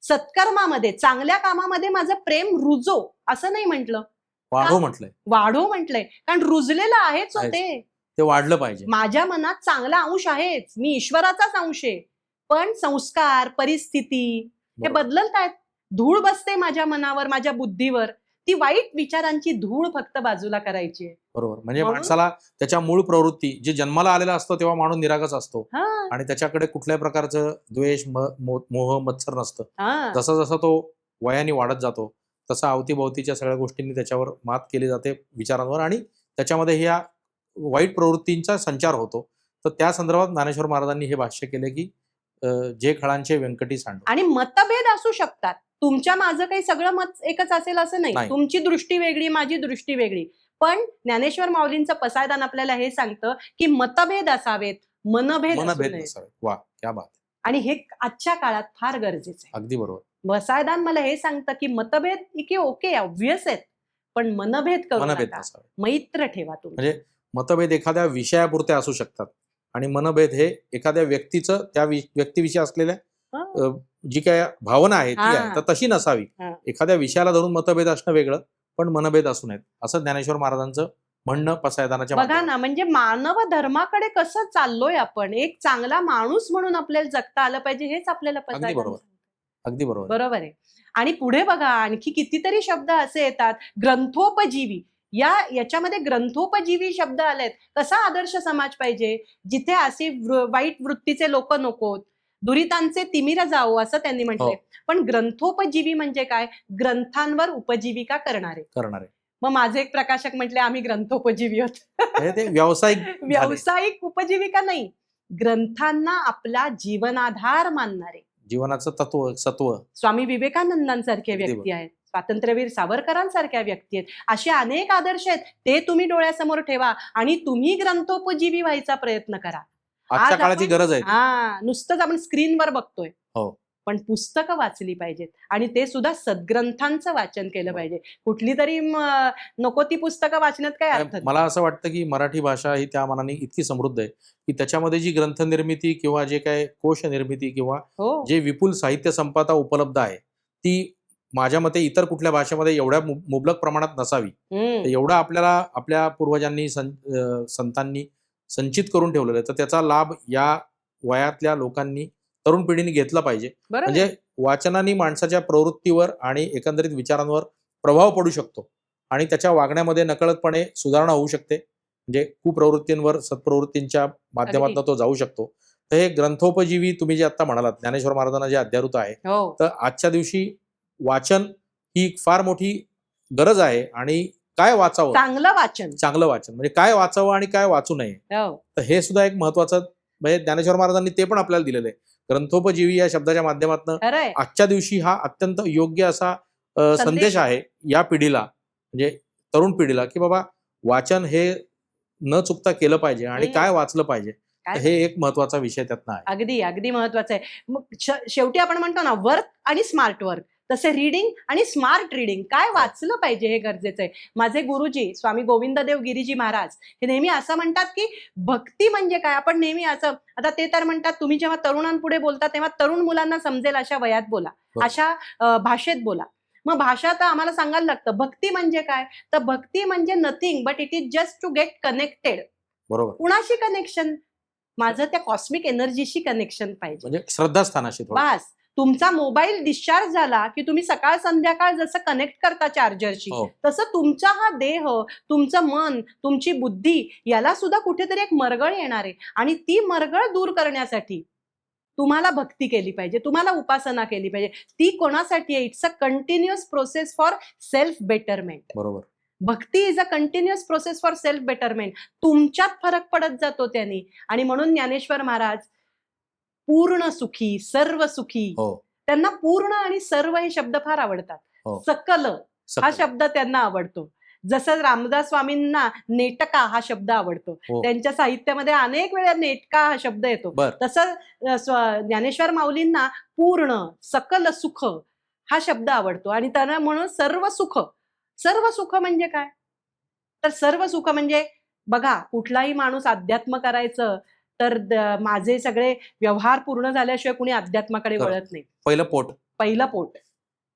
सत्कर्मामध्ये, चांगल्या कामामध्ये माझं प्रेम रुजो असं नाही म्हटलं,
वाढो म्हटलंय.
वाढो म्हटलंय. कारण रुजलेलं आहेच होते,
ते वाढलं पाहिजे.
माझ्या मनात चांगला अंश आहेच, मी ईश्वराचाच अंश आहे. पण संस्कार, परिस्थिती हे बदलत आहेत. धूळ बसते माझ्या मनावर, माझ्या बुद्धीवर. ती वाईट विचारांची धूळ फक्त बाजूला करायची आहे.
बरोबर. म्हणजे माणसाला त्याच्या मूळ प्रवृत्ती, जे जन्माला आलेला असतो तेव्हा माणूस निरागस असतो आणि त्याच्याकडे कुठल्याही प्रकारचं द्वेष, मोह, मत्सर नसतं. जसा जसा तो वयाने वाढत जातो तसा अवतीभोवतीच्या सगळ्या गोष्टींनी त्याच्यावर मात केली जाते, विचारांवर, आणि त्याच्यामध्ये ह्या वाईट प्रवृत्तींचा संचार होतो. तर त्या संदर्भात ज्ञानेश्वर महाराजांनी हे भाष्य केले की जे खळांचे व्यंकटी सांडो.
आणि मतभेद असू शकतात. तुमच्या माझं काही सगळं मत एकच असेल असं नाही. तुमची दृष्टी वेगळी, माझी दृष्टी वेगळी. पण ज्ञानेश्वर माऊलींचं पसायदान आपल्याला हे सांगतं की मतभेद असावेत, मनभेद
नसावेत. वा, क्या बात.
आणि हे आजच्या काळात फार गरजेचं आहे.
अगदी बरोबर.
पसायदान मला हे सांगतं की मतभेद की ओके ऑब्व्हियस आहेत, पण मनभेद करू नका. मैत्र ठेवा तुम्ही.
म्हणजे मतभेद एखाद्या विषयापुरते असू शकतात आणि मनभेद हे एखाद्या व्यक्तीचं, त्या व्यक्तीविषयी असलेल्या जी काय भावना आहे ती आहे, तर तशी नसावी. एखाद्या विषयाला धरून मतभेद असणं वेगळं, पण मनभेद असू नयेत, असं ज्ञानेश्वर महाराजांचं म्हणणं पसायदानाच्या.
बघा ना, म्हणजे मानव धर्माकडे कसं चाललोय आपण. एक चांगला माणूस म्हणून आपल्याला जगता आलं पाहिजे, हेच आपल्याला
अगदी बरोबर. अगदी बरोबर.
बरोबर आहे. आणि पुढे बघा आणखी कितीतरी शब्द असे येतात. ग्रंथोपजीवी, याच्यामध्ये ग्रंथोपजीवी शब्द आलेत. कसा आदर्श समाज पाहिजे, जिथे असे वाईट वृत्तीचे लोक नकोत, दुरितांचे तिमिर जावो असं त्यांनी म्हटलंय. पण ग्रंथोपजीवी म्हणजे काय? ग्रंथांवर उपजीविका करणारे. मग माझे एक प्रकाशक म्हटले, आम्ही ग्रंथोपजीवी आहोत. व्यावसायिक उपजीविका नाही, ग्रंथांना आपला जीवनाधार मानणारे,
जीवनाचं तत्व, सत्व.
स्वामी विवेकानंदांसारखे व्यक्ती आहेत, स्वातंत्र्यवीर सावरकरांसारख्या व्यक्ती आहेत. असे अनेक आदर्श आहेत. ते तुम्ही डोळ्यासमोर ठेवा आणि तुम्ही ग्रंथोपजीवी व्हायचा प्रयत्न करा.
आजच्या काळाची
आपण-
गरज आहे ती.
हा, नुसतंच आपण स्क्रीनवर बघतोय.
हो.
पण पुस्तकं वाचली पाहिजेत आणि ते सुद्धा सद्ग्रंथांचं वाचन केलं
हो.
पाहिजे. कुठली तरी नको ती पुस्तकं वाचण्यात काय अर्थ नाही.
मला असं वाटतं की मराठी भाषा ही त्या मानाने इतकी समृद्ध आहे की त्याच्यामध्ये जी ग्रंथ निर्मिती किंवा जे काय कोश निर्मिती किंवा
हो,
जे विपुल साहित्य संपदा उपलब्ध आहे ती माझ्या मते इतर कुठल्या भाषेमध्ये एवढ्या मुबलक प्रमाणात नसावी. तर एवढा आपल्याला आपल्या पूर्वजांनी संतांनी संचित करून ठेवलेलं आहे, तर त्याचा लाभ या वयातल्या लोकांनी तरुण पिढीने घेतला पाहिजे.
बरोबर.
म्हणजे वाचनाने माणसाच्या प्रवृत्तीवर आणि एकंदरीत विचारांवर प्रभाव पडू शकतो आणि त्याच्या वागण्यामध्ये नकळतपणे सुधारणा होऊ शकते. म्हणजे कुप्रवृत्तींवर सत्प्रवृत्तींच्या माध्यमातून तो जाऊ शकतो. तर हे ग्रंथोपजीवी तुम्ही जे आता म्हणालात ज्ञानेश्वर महाराजांना जे अध्यारूत आहे,
हो,
तर आजच्या दिवशी वाचन ही एक फार मोठी गरज आहे. आणि काय वाचावं,
चांगलं वाचन.
चांगलं वाचन म्हणजे काय वाचावं आणि काय वाचू नये,
हो,
तर हे सुद्धा एक महत्वाचं म्हणजे ज्ञानेश्वर महाराजांनी ते पण आपल्याला दिलेलं आहे. ग्रंथोपजीवी या शब्दाच्या माध्यमातून
खरंय.
आजच्या दिवशी हा अत्यंत योग्य असा संदेश आहे या पिढीला, म्हणजे तरुण पिढीला, की बाबा वाचन हे न चुकता केलं पाहिजे आणि काय वाचलं पाहिजे.
काय?
हे एक महत्वाचा विषय त्यातनं आहे.
अगदी अगदी महत्वाचं आहे. मग शेवटी आपण म्हणतो ना, वर्क आणि स्मार्ट वर्क, तसे रीडिंग आणि स्मार्ट रीडिंग, काय वाचलं पाहिजे हे गरजेचं आहे. माझे गुरुजी स्वामी गोविंददेव गिरीजी महाराज हे नेहमी असं म्हणतात की भक्ती म्हणजे काय. आपण नेहमी असं, आता ते तर म्हणतात तुम्ही जेव्हा तरुणांपुढे बोलता तेव्हा तरुण मुलांना समजेल अशा वयात बोला,
बरोबर.
अशा भाषेत बोला. मग भाषा तर आम्हाला सांगायला लागतं. भक्ती म्हणजे काय, तर भक्ती म्हणजे nothing but it is just to get connected.
बरोबर.
कुणाशी कनेक्शन? माझं त्या कॉस्मिक एनर्जीशी कनेक्शन पाहिजे.
म्हणजे श्रद्धास्थानाशी थोडं.
बस. तुमचा मोबाईल डिस्चार्ज झाला की तुम्ही सकाळ संध्याकाळ जसं कनेक्ट करता चार्जरशी,
हो.
तसं तुमचा हा देह, तुमचं मन, तुमची बुद्धी याला सुद्धा कुठेतरी एक मरगळ येणार आहे. आणि ती मरगळ दूर करण्यासाठी तुम्हाला भक्ती केली पाहिजे, तुम्हाला उपासना केली पाहिजे. ती कोणासाठी आहे? It's a continuous process for self betterment.
बरोबर.
Bhakti is a continuous process for self betterment. तुमच्यात फरक पडत जातो त्यांनी. आणि म्हणून ज्ञानेश्वर महाराज पूर्ण सुखी, सर्व सुखी,
हो.
त्यांना पूर्ण आणि सर्व हे शब्द फार आवडतात.
हो.
सकल हा
सकल.
शब्द त्यांना आवडतो. जसं रामदास स्वामींना नेटका हा शब्द आवडतो.
हो.
त्यांच्या साहित्यामध्ये अनेक वेळा नेटका हा शब्द येतो.
बर.
तसं ज्ञानेश्वर माऊलींना पूर्ण सकल सुख हा शब्द आवडतो. आणि त्यांना म्हणून सर्व सुख. सर्व सुख म्हणजे काय, तर सर्व सुख म्हणजे बघा, कुठलाही माणूस अध्यात्म करायचं तर माझे सगळे व्यवहार पूर्ण झाल्याशिवाय कुणी अध्यात्माकडे
खरं.
वळत नाही.
पहिलं पोट.
पहिलं पोट.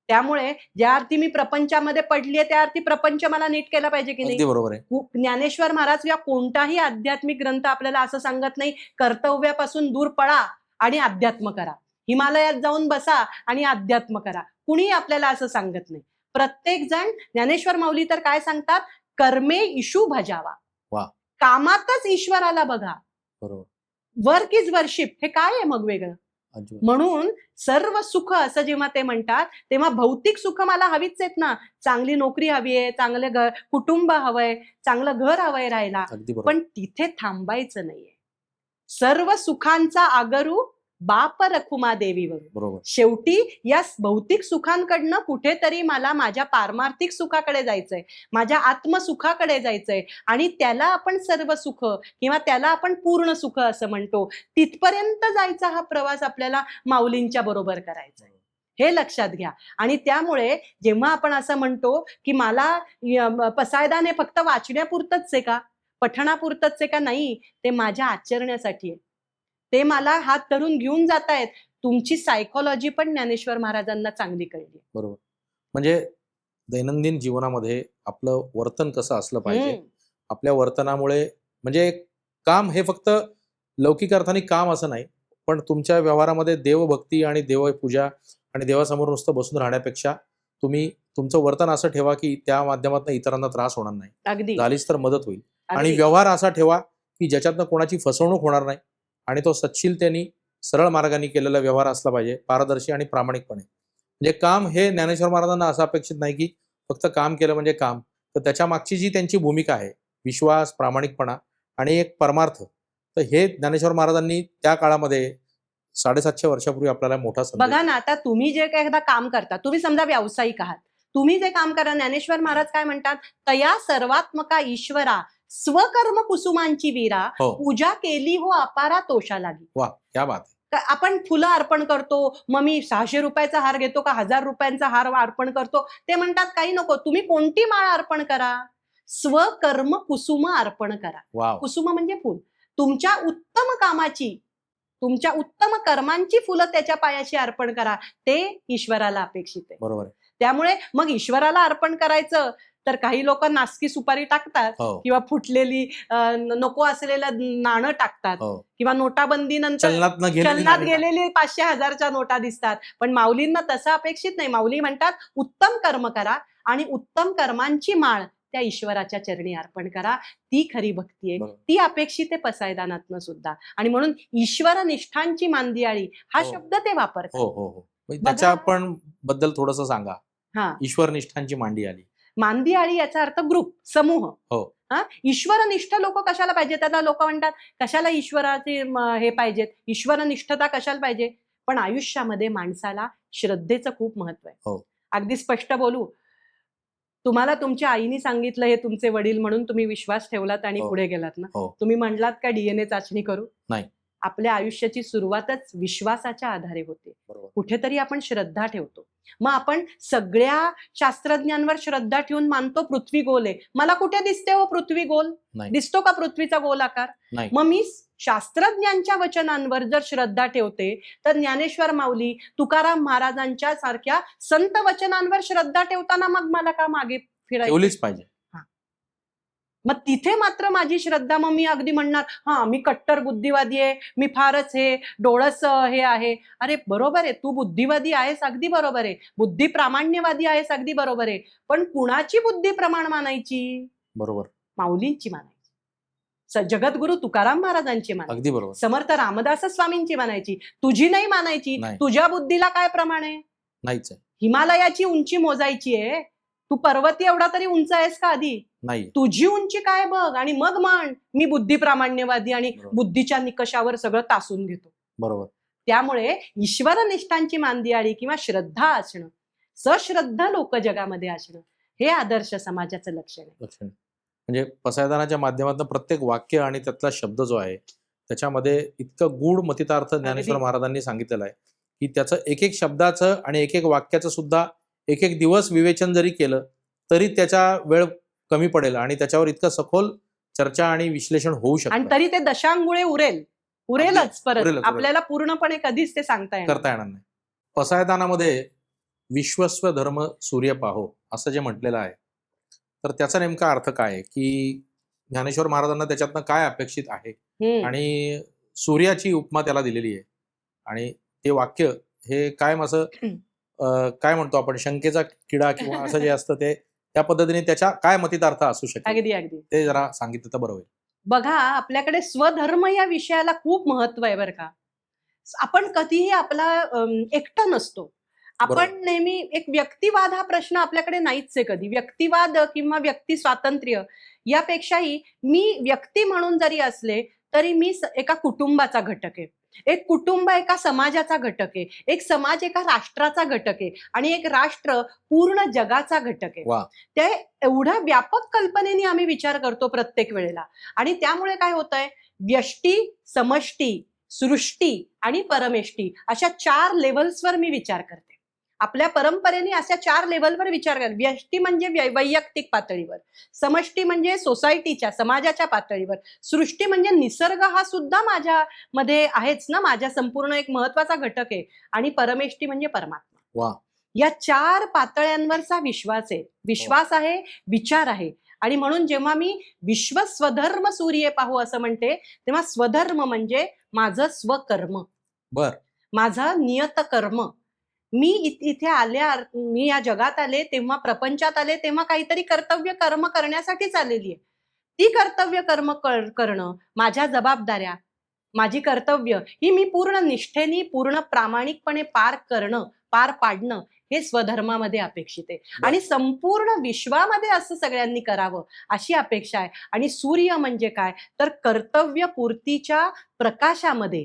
त्यामुळे ज्या अर्थी मी प्रपंचामध्ये पडलीये त्या अर्थी प्रपंच मला नीट केला पाहिजे की नाही.
अगदी बरोबर आहे.
ज्ञानेश्वर महाराज या कोणताही आध्यात्मिक ग्रंथ आपल्याला असं सांगत नाही कर्तव्यापासून दूर पळा आणि अध्यात्म करा, हिमालयात जाऊन बसा आणि अध्यात्म करा. कुणी आपल्याला असं सांगत नाही. प्रत्येक जण, ज्ञानेश्वर माऊली तर काय सांगतात, कर्मे इशू भजावा.
वा.
कामातच ईश्वराला बघा.
बरोबर.
Work is worship. हे काय आहे मग वेगळं?
अजिबात.
म्हणून सर्व सुख असं जेव्हा ते म्हणतात तेव्हा भौतिक सुख मला हवीच आहेत ना. चांगली नोकरी हवी आहे, चांगलं कुटुंब हवंय, चांगलं घर हवंय राहायला,
अगदी बरोबर.
पण तिथे थांबायचं नाहीये. सर्व सुखांचा आगरू बाप रखुमा देवीवर.
बरोबर.
शेवटी या भौतिक सुखांकडनं कुठेतरी मला माझ्या पारमार्थिक सुखाकडे जायचंय, माझ्या आत्मसुखाकडे जायचंय. आणि त्याला आपण सर्व सुख किंवा त्याला आपण पूर्ण सुख असं म्हणतो. तिथपर्यंत जायचा हा प्रवास आपल्याला माऊलींच्या बरोबर करायचा आहे, हे लक्षात घ्या. आणि त्यामुळे जेव्हा आपण असं म्हणतो की मला पसायदान हे फक्त वाचण्यापुरतंच आहे का, पठणापुरतंच आहे का, नाही, ते माझ्या आचरण्यासाठी आहे. ते मला हात धरून घेऊन जातायत. तुमची सायकोलॉजी पण ज्ञानेश्वर महाराजांना चांगली कळली.
बरोबर. म्हणजे दैनंदिन जीवनामध्ये आपलं वर्तन कसं असलं पाहिजे, आपल्या वर्तनामुळे म्हणजे काम हे फक्त लौकिक अर्थाने काम असं नाही, पण तुमच्या व्यवहारामध्ये देवभक्ती आणि देवपूजा आणि देवासमोर नुसतं बसून राहण्यापेक्षा तुम्ही तुमचं वर्तन असं ठेवा की त्या माध्यमातून इतरांना त्रास होणार नाही,
अगदी
झालीच तर मदत होईल. आणि
अगदी.
व्यवहार असा ठेवा की ज्याच्यातनं कोणाची फसवणूक होणार नाही आणि तो सच्छीलतेने सरळ मार्गाने केलेला व्यवहार असला पाहिजे, पारदर्शी आणि प्रामाणिकपणे. म्हणजे काम हे ज्ञानेश्वर महाराजांना असं अपेक्षित नाही की फक्त काम केलं म्हणजे काम, तर त्याच्या मागची जी त्यांची भूमिका आहे, विश्वास, प्रामाणिकपणा आणि एक परमार्थ, तर हे ज्ञानेश्वर महाराजांनी त्या काळामध्ये 750 वर्षापूर्वी आपल्याला मोठा संदेश
बघा ना, आता तुम्ही जे काही एकदा काम करता, तुम्ही समजा व्यावसायिक आहात, तुम्ही जे काम करा, ज्ञानेश्वर महाराज काय म्हणतात, तया सर्वात्मका ईश्वरा स्वकर्म कुसुमांची वीरा,
हो.
पूजा केली हो अपारा तोषा लागी.
वा, क्या बात आहे.
आपण फुलं अर्पण करतो, मग मी 600 रुपयाचा हार घेतो का 1000 रुपयांचा हार अर्पण करतो, ते म्हणतात काही नको, तुम्ही कोणती माळ अर्पण करा, स्वकर्म कुसुम अर्पण करा.
वाव.
कुसुम म्हणजे फुल. तुमच्या उत्तम कामाची, तुमच्या उत्तम कर्मांची फुलं त्याच्या पायाशी अर्पण करा. ते ईश्वराला अपेक्षित आहे.
बरोबर आहे.
त्यामुळे मग ईश्वराला अर्पण करायचं तर काही लोक नासकी सुपारी टाकतात,
हो.
किंवा फुटलेली नको असलेलं नाणं टाकतात,
हो.
किंवा नोटाबंदीनंतर चलनात गेलेली 500-1000च्या नोटा दिसतात. पण माऊलींना तसं अपेक्षित नाही. माऊली म्हणतात उत्तम कर्म करा आणि उत्तम कर्मांची माळ त्या ईश्वराच्या चरणी अर्पण करा. ती खरी भक्ती आहे.
बरोबर.
ती अपेक्षित आहे पसायदानातनं सुद्धा. आणि म्हणून ईश्वर निष्ठांची मांदियाळी हा
हो.
शब्द ते वापरतात.
हो हो हो. त्याच्या पण बद्दल थोडंसं सांगा.
हा,
ईश्वर निष्ठांची मांडी आली.
मांदियाळी याचा अर्थ ग्रुप, समूह.
हो.
हा, ईश्वरनिष्ठ लोक कशाला पाहिजे? त्याला लोक म्हणतात कशाला ईश्वराचे हे पाहिजेत, ईश्वरनिष्ठता कशाला पाहिजे? पण आयुष्यामध्ये माणसाला श्रद्धेचं खूप महत्व आहे.
हो.
अगदी स्पष्ट बोलू, तुम्हाला तुमच्या आईने सांगितलं हे तुमचे वडील म्हणून तुम्ही विश्वास ठेवलात आणि
हो.
पुढे गेलात ना.
हो.
तुम्ही म्हणलात का डीएनए चाचणी करू?
नाही.
आपल्या आयुष्याची सुरुवातच विश्वासाच्या आधारे होते.
बरोबर.
कुठेतरी आपण श्रद्धा ठेवतो. मग आपण सगळ्या शास्त्रज्ञांवर श्रद्धा ठेवून मानतो पृथ्वी गोल आहे. मला कुठे दिसते हो पृथ्वी गोल?
नाही.
दिसतो का पृथ्वीचा गोल आकार?
नाही.
मग मी शास्त्रज्ञांच्या वचनांवर जर श्रद्धा ठेवते तर ज्ञानेश्वर माऊली, तुकाराम महाराजांच्या सारख्या संत वचनांवर श्रद्धा ठेवताना मग मला का मागे फिरायचं?
ठेवलीच पाहिजे.
मग तिथे मात्र माझी श्रद्धा, मग मी अगदी म्हणणार हा मी कट्टर बुद्धिवादी आहे, मी फारच हे डोळस हे आहे. अरे बरोबर आहे, तू बुद्धिवादी आहेस, अगदी बरोबर आहे, बुद्धी प्रामाण्यवादी आहेस, अगदी बरोबर आहे. पण कुणाची बुद्धी प्रमाण मानायची?
बरोबर.
माऊलींची मानायची, जगद्गुरु तुकाराम महाराजांची मानायची,
अगदी बरोबर.
समर्थ रामदास स्वामींची मानायची. तुझी नाही मानायची.
नाही.
तुझ्या बुद्धीला काय प्रमाण आहे?
नाहीच आहे.
हिमालयाची उंची मोजायची आहे, तू पर्वती एवढा तरी उंच आहेस का आधी?
नाही.
तुझी उंची काय बघ आणि मग म्हण मी बुद्धी प्रामाण्यवादी आणि
बरोबर.
बुद्धीच्या निकषावर सगळं तासून घेतो.
बरोबर.
त्यामुळे ईश्वरनिष्ठांची मांदियाळी किंवा श्रद्धा असणं, सश्रद्धा लोक जगामध्ये असणं, हे आदर्श समाजाचं लक्षण आहे.
लक्षण म्हणजे पसायदानाच्या माध्यमातून प्रत्येक वाक्य आणि त्यातला शब्द जो आहे त्याच्यामध्ये इतकं गूढ मतितार्थ ज्ञानेश्वर
अगदी.
महाराजांनी सांगितलेलं आहे की त्याचं एक एक शब्दाचं आणि एक एक वाक्याचं सुद्धा एक एक दिवस विवेचन जरी केलं तरी त्याचा वेळ कमी पडेल आणि त्याच्यावर इतकं सखोल चर्चा आणि विश्लेषण होऊ
आणि
शकतं.
तरी ते दशांगुळे उरेलच परत.
उरेलच.
आपल्याला पूर्णपणे कधीच ते सांगता येणार
करता येणार नाही. पसायदानामध्ये विश्वस्व धर्म सूर्य पाहो असं जे म्हटलेलं आहे तर त्याचा नेमका अर्थ काय आहे की ज्ञानेश्वर महाराजांना त्याच्यातनं काय अपेक्षित आहे आणि सूर्याची उपमा त्याला दिलेली आहे आणि ते वाक्य हे कायम असं काय म्हणतो आपण शंकेचा किडा किंवा असं जे असतं ते त्या पद्धतीने त्याच्या काय मतितार्थ असू शकतो
अगदी अगदी.
ते जरा सांगितलं तर बरं होईल.
बघा, आपल्याकडे स्वधर्म या विषयाला खूप महत्व आहे बरं का. आपण कधीही आपला एकटं नसतो. आपण नेहमी एक व्यक्तिवाद हा प्रश्न आपल्याकडे नाहीच आहे कधी. व्यक्तिवाद किंवा व्यक्ती स्वातंत्र्य यापेक्षाही मी व्यक्ती म्हणून जरी असले तरी मी एका कुटुंबाचा घटक आहे. एक कुटुंब एका समाजाचा घटक आहे, एक समाज एका राष्ट्राचा घटक आहे आणि एक राष्ट्र पूर्ण जगाचा घटक आहे.
वा.
ते एवढ्या व्यापक कल्पनेने आम्ही विचार करतो प्रत्येक वेळेला. आणि त्यामुळे काय होतंय, व्यष्टी, समष्टी, सृष्टी आणि परमेष्टी अशा 4 लेव्हल्सवर मी विचार करते. आपल्या परंपरेने अशा 4 लेव्हलवर विचार कर. व्यष्टी म्हणजे वैयक्तिक पातळीवर, समष्टी म्हणजे सोसायटीच्या समाजाच्या पातळीवर, सृष्टी म्हणजे निसर्ग हा सुद्धा माझ्यामध्ये आहेच ना, माझ्या संपूर्ण एक महत्वाचा घटक आहे, आणि परमेष्टी म्हणजे परमात्मा.
वा.
या 4 पातळ्यांवरचा विश्वास आहे. विश्वास आहे, विचार आहे. आणि म्हणून जेव्हा मी विश्व स्वधर्म सूर्य पाहू असं म्हणते तेव्हा स्वधर्म म्हणजे माझं स्वकर्म,
बर,
माझं नियत कर्म. मी इथे मी या जगात आले तेव्हा, प्रपंचात आले तेव्हा काहीतरी कर्तव्य कर्म करण्यासाठीच आलेली आहे. ती कर्तव्य कर्म करणं, माझ्या जबाबदाऱ्या, माझी कर्तव्य ही मी पूर्ण निष्ठेने, पूर्ण प्रामाणिकपणे पार पाडणं हे स्वधर्मामध्ये अपेक्षित आहे. आणि संपूर्ण विश्वामध्ये असं सगळ्यांनी करावं अशी अपेक्षा आहे. आणि सूर्य म्हणजे काय तर कर्तव्य पूर्तीच्या प्रकाशामध्ये,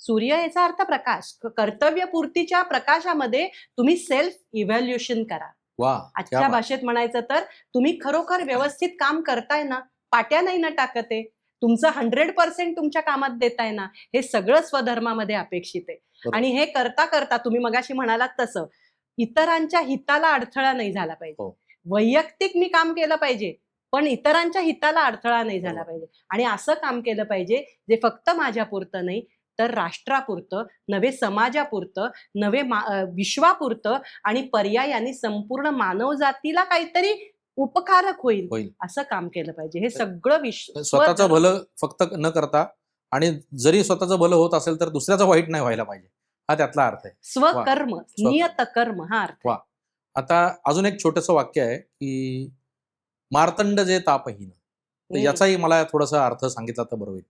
सूर्य याचा अर्थ प्रकाश, कर्तव्य पूर्तीच्या प्रकाशामध्ये तुम्ही सेल्फ इव्हॅल्युएशन करा.
वा.
आजच्या भाषेत म्हणायचं तर तुम्ही खरोखर व्यवस्थित काम करताय ना, पाट्या नाही ना टाकत आहे, तुमचं 100% तुमच्या कामात देताय ना, हे सगळं स्वधर्मामध्ये अपेक्षित आहे.
बरोबर.
आणि हे करता करता तुम्ही मगाशी म्हणालात तसं इतरांच्या हिताला अडथळा नाही झाला पाहिजे.
हो.
वैयक्तिक मी काम केलं पाहिजे, पण इतरांच्या हिताला अडथळा नाही झाला
बरोबर.
पाहिजे. आणि असं काम केलं पाहिजे जे फक्त माझ्यापुरतं नाही, तर राष्ट्रापुरतं, नव्हे समाजापुरतं, नव्हे विश्वापुरतं आणि पर्यायाने संपूर्ण मानवजातीला काहीतरी उपकारक होईल
होईल.
असं काम केलं पाहिजे. हे सगळं
स्वतःचं भलं फक्त न करता आणि जरी स्वतःचं भलं होत असेल तर दुसऱ्याचं वाईट नाही व्हायला पाहिजे, हा त्यातला अर्थ आहे.
स्वकर्म, नियत कर्म हा अर्थ.
वा. आता अजून एक छोटंसं वाक्य आहे की मार्तंड जे तापहीन, तर याचाही मला थोडासा अर्थ सांगितला तर बरं होईल.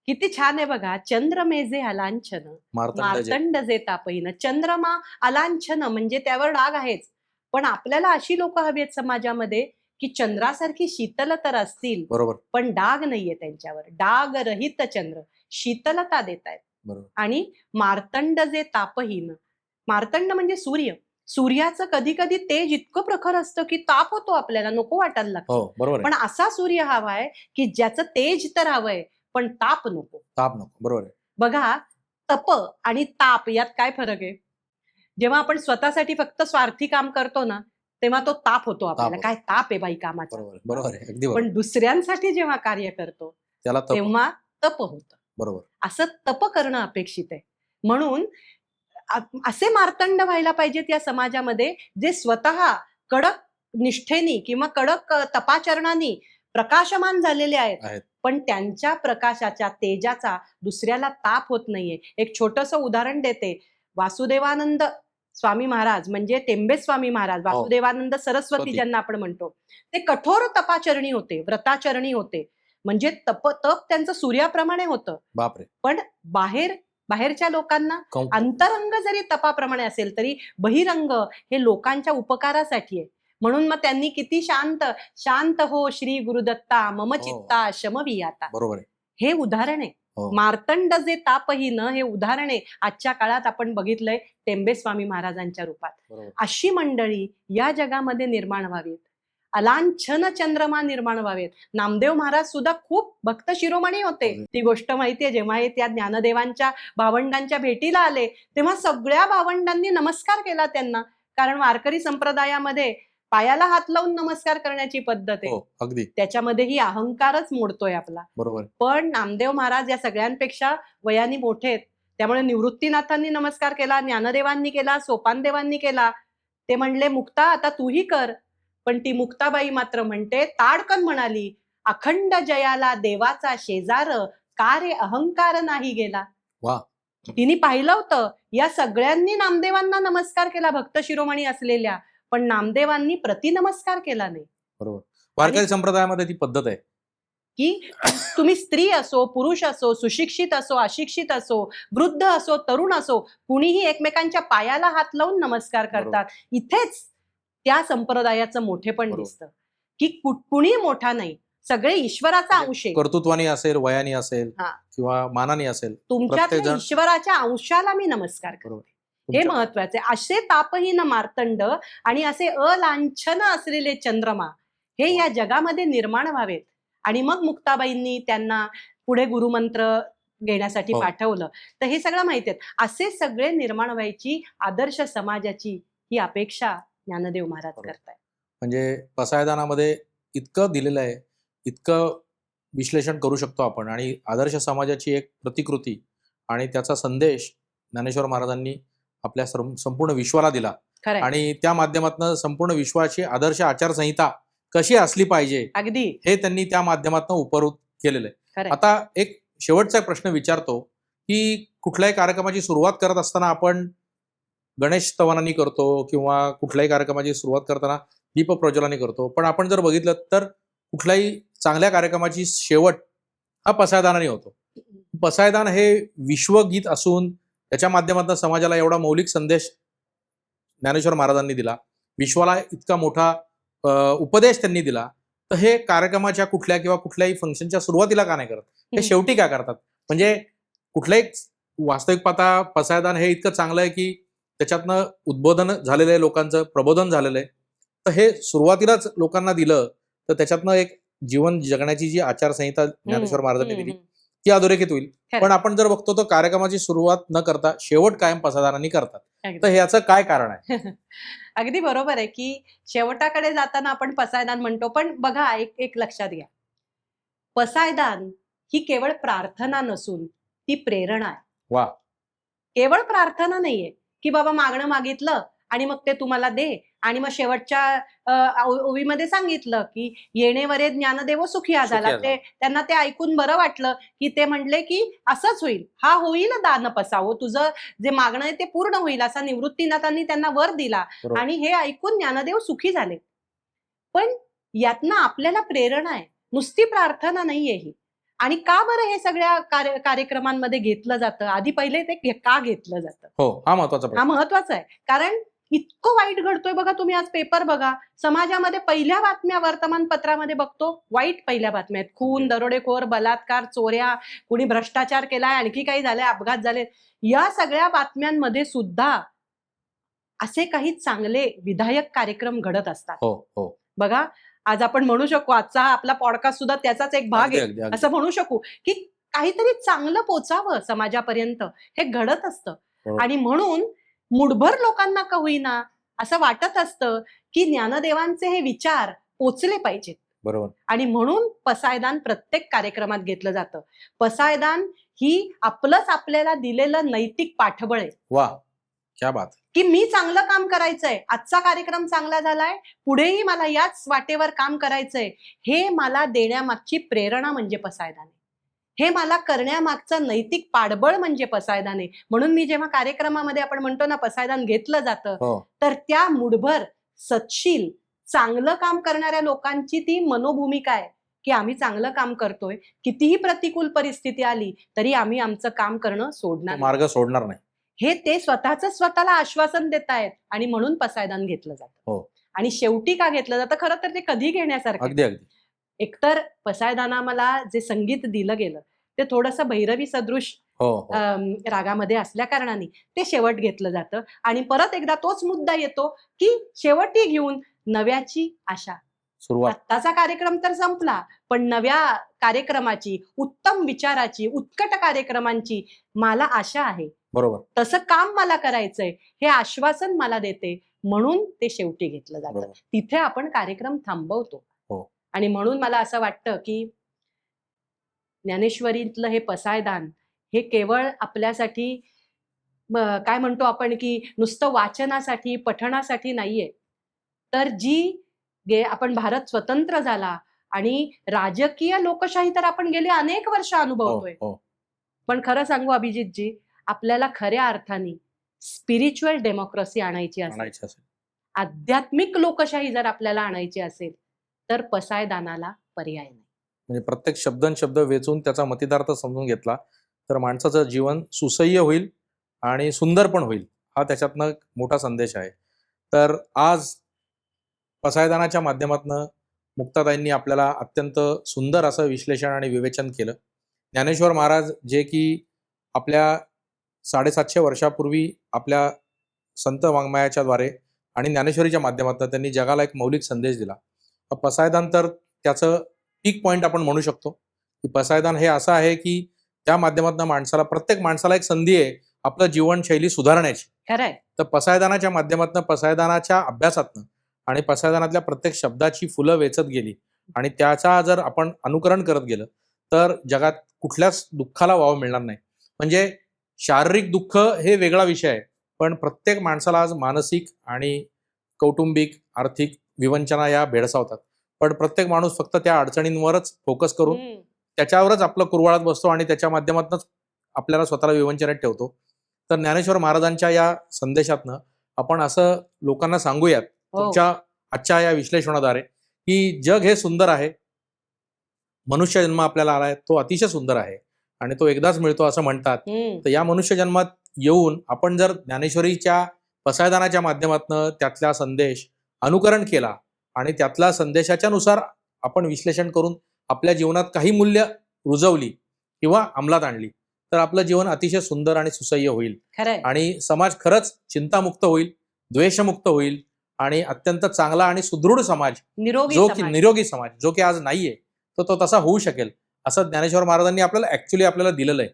किती छान आहे बघा. चंद्रमेजे अलांछन मार्तंड जे तापहीन. चंद्रमा अलांछन म्हणजे त्यावर डाग आहेच, पण आपल्याला अशी लोक हवी आहेत समाजामध्ये की चंद्रासारखी शीतल तर असतील,
बरोबर.
पण डाग नाहीये त्यांच्यावर. डाग रहित चंद्र, शीतलता देत आहेत.
बरोबर.
आणि मार्तंड जे तापहीन, मार्तंड म्हणजे सूर्य. सूर्याचं कधी कधी तेज इतकं प्रखर असतं की ताप होतो, आपल्याला नको वाटायला लागतं.
हो, बरोबर आहे.
पण असा सूर्य हवाय की ज्याचं तेज तर हवंय पण ताप नको.
ताप नको, बरोबर आहे.
बघा, तप आणि ताप यात काय फरक आहे? जेव्हा आपण स्वतःसाठी फक्त स्वार्थी काम करतो ना, तेव्हा तो ताप होतो आपल्याला.
होतो.
काय ताप आहे बाई कामाचा.
बरोबर बरोबर आहे, अगदी बरोबर.
पण दुसऱ्यांसाठी जेव्हा कार्य करतो
त्याला तप.
तेव्हा तप होतं.
बरोबर.
असं तप करणं अपेक्षित आहे. म्हणून असे मार्तंड व्हायला पाहिजेत या समाजामध्ये, जे स्वतः कडक निष्ठेनी किंवा कडक तपाचरणानी प्रकाशमान झालेले आहेत, पण त्यांच्या प्रकाशाच्या तेजाचा दुसऱ्याला ताप होत नाहीये. एक छोटंसं उदाहरण देते. वासुदेवानंद स्वामी महाराज म्हणजे टेंबे स्वामी महाराज, वासुदेवानंद सरस्वती ज्यांना आपण म्हणतो, ते कठोर तपाचरणी होते, व्रताचरणी होते. म्हणजे तप त्यांचं सूर्याप्रमाणे होतं.
बापरे.
पण बाहेरच्या लोकांना अंतरंग जरी तपाप्रमाणे असेल तरी बहिरंग हे लोकांच्या उपकारासाठी आहे. म्हणून मग त्यांनी किती शांत हो श्री गुरुदत्ता मम चित्ता शमवियाता.
बरोबर आहे.
हे उदाहरण आहे. मार्तंड जे तापहीन हे उदाहरण आहे. आजच्या काळात आपण बघितलंय टेंबे स्वामी महाराजांच्या रूपात. अशी मंडळी या जगामध्ये निर्माण व्हावीत. अलांछन चंद्रमा निर्माण व्हावेत. नामदेव महाराज सुद्धा खूप भक्त शिरोमणी होते. ती गोष्ट माहितीये, जेव्हा हे त्या ज्ञानदेवांच्या भावंडांच्या भेटीला आले तेव्हा सगळ्या भावंडांनी नमस्कार केला त्यांना. कारण वारकरी संप्रदायामध्ये पायाला हात लावून नमस्कार करण्याची पद्धत आहे.
अगदी.
त्याच्यामध्येही अहंकारच मोडतोय आपला.
बरोबर.
पण नामदेव महाराज या सगळ्यांपेक्षा वयाने मोठे आहेत, त्यामुळे निवृत्तीनाथांनी नमस्कार केला, ज्ञानदेवांनी केला, सोपानदेवांनी केला. ते म्हणले मुक्ता आता तूही कर. पण ती मुक्ताबाई मात्र म्हणते, ताडकन म्हणाली, अखंड जयाला देवाचा शेजार, का रे अहंकार नाही गेला.
वा.
तिने पाहिलं होतं या सगळ्यांनी नामदेवांना नमस्कार केला भक्त शिरोमणी असलेल्या, पण नामदेवांनी प्रतिनमस्कार केला नाही.
बरोबर. वारकरी संप्रदायामध्ये ती पद्धत आहे
की तुम्ही स्त्री असो, पुरुष असो, सुशिक्षित असो, अशिक्षित असो, वृद्ध असो, तरुण असो, कुणीही एकमेकांच्या पायाला हात लावून नमस्कार करतात. इथेच त्या संप्रदायाचं मोठेपण दिसतं की कुणी मोठा नाही, सगळे ईश्वराचा अंश आहे.
कर्तृत्वाने असेल, वयाने असेल किंवा मानाने असेल,
तुमच्यातल्या ईश्वराच्या अंशाला मी नमस्कार करते. हे महत्वाचे. असे तापहीन मार्तंड आणि असे अलांछन असलेले चंद्रमा हे या जगामध्ये निर्माण व्हावेत. आणि मग मुक्ताबाईंनी त्यांना पुढे गुरुमंत्र घेण्यासाठी पाठवलं. तर हे सगळं माहिती आहे. असे सगळे निर्माण व्हायची आदर्श समाजाची ही अपेक्षा ज्ञानदेव महाराज करतायत.
म्हणजे पसायदानामध्ये इतकं दिलेलं आहे, इतकं विश्लेषण करू शकतो आपण, आणि आदर्श समाजाची एक प्रतिकृती आणि त्याचा संदेश ज्ञानेश्वर महाराजांनी आपल्या संपूर्ण विश्वाला दिला. आणि त्या माध्यमातून संपूर्ण विश्वाची आदर्श आचारसंहिता कशी असली पाहिजे
अगदी
हे त्यांनी त्या माध्यमातून उपरोत केलेलं आहे. आता एक शेवटचा प्रश्न विचारतो की कुठल्याही कार्यक्रमाची सुरुवात करत असताना आपण गणेश स्तवनानी करतो किंवा कुठल्याही कार्यक्रमाची सुरुवात करताना दीप प्रज्वलनाने करतो, पण आपण जर बघितलं तर कुठल्याही चांगल्या कार्यक्रमाची शेवट हा पसायदानाने होतो. पसायदान हे विश्वगीत असून त्याच्या माध्यमातून समाजाला एवढा मौलिक संदेश ज्ञानेश्वर महाराजांनी दिला, विश्वाला इतका मोठा उपदेश त्यांनी दिला, तर हे कार्यक्रमाच्या कुठल्या किंवा कुठल्याही फंक्शनच्या सुरुवातीला का नाही करत, हे शेवटी का करतात? म्हणजे कुठल्याही वास्तविक पाहता पसायदान हे इतकं चांगलं आहे की त्याच्यातनं उद्बोधन झालेलं आहे, लोकांचं प्रबोधन झालेलं आहे, तर हे सुरुवातीलाच लोकांना दिलं तर त्याच्यातनं एक जीवन जगण्याची जी आचारसंहिता ज्ञानेश्वर महाराजांनी दिली
हम्म.
ती अधोरेखित होईल.
खरं.
पण आपण जर बघतो तर कार्यक्रमाची सुरुवात न करता शेवट कायम पसायदानांनी करतात.
अगदी.
तर ह्याचं काय कारण आहे?
अगदी बरोबर आहे की शेवटाकडे जाताना आपण पसायदान म्हणतो, पण बघा एक एक लक्षात घ्या, पसायदान ही केवळ प्रार्थना नसून ती प्रेरणा आहे.
वा.
केवळ प्रार्थना नाहीये की बाबा मागणं मागितलं आणि मग ते तुम्हाला दे, आणि मग शेवटच्या ओवीमध्ये सांगितलं की येणेवरे ज्ञानदेव सुखिया झाला.
सुखिया
ते त्यांना ते ऐकून बरं वाटलं की ते म्हणले की असंच होईल, हा होईल दान पसावो, तुझं जे मागणं आहे ते पूर्ण होईल, असा निवृत्तीनाथांनी त्यांना वर दिला.
बरोबर.
आणि हे ऐकून ज्ञानदेव सुखी झाले. पण यातनं आपल्याला प्रेरणा आहे, नुसती प्रार्थना नाहीये ही. आणि का बरं हे सगळ्या कार्यक्रमांमध्ये घेतलं जातं? आधी पहिले ते का घेतलं जातं
हो, हा महत्वाचा
हा
प्रश्न.
महत्वाचा आहे. कारण इतकं वाईट घडतोय बघा, तुम्ही आज पेपर बघा, समाजामध्ये पहिल्या बातम्या वर्तमानपत्रामध्ये बघतो, वाईट पहिल्या बातम्या आहेत. खून, दरोडेखोर, बलात्कार, चोऱ्या, कुणी भ्रष्टाचार केलाय, आणखी काही झालंय, अपघात झाले. या सगळ्या बातम्यांमध्ये सुद्धा असे काही चांगले विधायक कार्यक्रम घडत असतात.
हो हो.
बघा, आज आपण म्हणू शकू, आजचा हा आपला पॉडकास्ट सुद्धा त्याचाच एक भाग
अगदी
आहे,
अगदी अगदी.
असं म्हणू शकू की काहीतरी चांगलं पोचावं समाजापर्यंत, हे घडत असतं.
बरोबर.
आणि म्हणून मुठभर लोकांना का होईना असं वाटत असतं की ज्ञानदेवांचे हे विचार पोचले पाहिजेत.
बरोबर.
आणि म्हणून पसायदान प्रत्येक कार्यक्रमात घेतलं जातं. पसायदान ही आपलंच आपल्याला दिलेलं नैतिक पाठबळ आहे
वा, क्या बात.
की मी चांगलं काम करायचंय, आजचा कार्यक्रम चांगला झालाय, पुढेही मला याच वाटेवर काम करायचंय, हे मला देण्यामागची प्रेरणा म्हणजे पसायदान आहे. हे मला करण्यामागचं नैतिक पाठबळ म्हणजे पसायदान आहे. म्हणून मी जेव्हा कार्यक्रमामध्ये आपण म्हणतो ना पसायदान घेतलं जातं,
हो.
तर त्या मुठभर सत्शील चांगलं काम करणाऱ्या लोकांची ती मनोभूमिका आहे की आम्ही चांगलं काम करतोय, कितीही प्रतिकूल परिस्थिती आली तरी आम्ही आमचं काम करणं सोडणार नाही.
मार्ग सोडणार नाही.
हे ते स्वतःला आश्वासन देत आहेत. आणि म्हणून पसायदान घेतलं जातं.
हो.
आणि शेवटी का घेतलं जातं? खरं तर ते कधी घेण्यासारखं आहे.
अगदी अगदी.
एकतर पसायदाना मला जे संगीत दिलं गेलं ते थोडंसं भैरवी सदृश
हो हो.
रागामध्ये असल्या कारणाने ते शेवट घेतलं जातं. आणि परत एकदा तोच मुद्दा येतो की शेवटी घेऊन नव्याची आशा.
सुरुवात.
आत्ताचा कार्यक्रम तर संपला, पण नव्या कार्यक्रमाची, उत्तम विचाराची, उत्कट कार्यक्रमांची मला आशा आहे.
बरोबर.
तसं काम मला करायचंय हे आश्वासन मला देते, म्हणून ते शेवटी घेतलं जातं.
बरोबर.
तिथे आपण कार्यक्रम थांबवतो.
हो.
आणि म्हणून मला असं वाटतं की ज्ञानेश्वरीतलं हे पसायदान हे केवळ आपल्यासाठी काय म्हणतो आपण की नुसतं वाचनासाठी, पठणासाठी नाहीये, तर आपण भारत स्वतंत्र झाला आणि राजकीय लोकशाही तर आपण गेली अनेक वर्ष
हो
अनुभवतोय.
हो.
पण खरं सांगू अभिजितजी, आपल्याला खऱ्या अर्थाने स्पिरिच्युअल डेमोक्रेसी आणायची असेल,
आणायचं असेल.
आध्यात्मिक लोकशाही जर आपल्याला आणायची असेल, तर पसायदानाला पर्याय नाही.
म्हणजे प्रत्येक शब्द वेचून त्याचा मतितार्थ समजून घेतला तर माणसाचं जीवन सुसह्य होईल आणि सुंदर पण होईल, हा त्याच्यातनं मोठा संदेश आहे. तर आज पसायदानाच्या माध्यमातून मुक्ताताईंनी आपल्याला अत्यंत सुंदर असं विश्लेषण आणि विवेचन केलं. ज्ञानेश्वर महाराज जे की आपल्या 750 वर्षापूर्वी आपल्या संत वाङ्मयाच्या द्वारे आणि ज्ञानेश्वरीच्या माध्यमातून त्यांनी जगाला एक मौलिक संदेश दिला. पसायदान तर त्याचं पीक पॉईंट आपण म्हणू शकतो की पसायदान हे असं आहे की त्या माध्यमातून प्रत्येक माणसाला एक संधी आहे आपलं जीवनशैली सुधारण्याची.
खरंय.
तर पसायदानाच्या माध्यमातून, पसायदानाच्या अभ्यासातनं आणि पसायदानातल्या प्रत्येक शब्दाची फुलं वेचत गेली आणि त्याचा जर आपण अनुकरण करत गेलं तर जगात कुठल्याच दुःखाला वाव मिळणार नाही. म्हणजे शारीरिक दुःख हे वेगळा विषय आहे, पण प्रत्येक माणसाला आज मानसिक आणि कौटुंबिक, आर्थिक विवंचना या भेडसावतात. पण प्रत्येक माणूस फक्त त्या अडचणींवरच फोकस करून त्याच्यावरच आपलं कुरवाळत बसतो आणि त्याच्या माध्यमातूनच आपल्याला स्वतःला विवंचनेत ठेवतो. तर ज्ञानेश्वर महाराजांच्या या संदेशातनं आपण असं लोकांना सांगूयात तुमच्या आजच्या या विश्लेषणाद्वारे की जग हे सुंदर आहे, मनुष्य जन्म आपल्याला आलाय तो अतिशय सुंदर आहे आणि तो एकदाच मिळतो असं म्हणतात. तर या मनुष्य जन्मात येऊन आपण जर ज्ञानेश्वरीच्या पसायदानाच्या माध्यमातून त्यातला संदेश अनुकरण केला आणि त्यातल्या संदेशाच्या नुसार आपण विश्लेषण करून आपल्या जीवनात काही मूल्य रुजवली किंवा अंमलात आणली तर आपलं जीवन अतिशय सुंदर आणि सुसह्य होईल.
खरंय.
आणि समाज खरंच चिंतामुक्त होईल, द्वेषमुक्त होईल आणि अत्यंत चांगला आणि सुदृढ समाज,
निरोगी
जो की
समाज.
निरोगी समाज जो की आज नाहीये तर तो तसा होऊ शकेल असं ज्ञानेश्वर महाराजांनी आपल्याला दिलेलं आहे.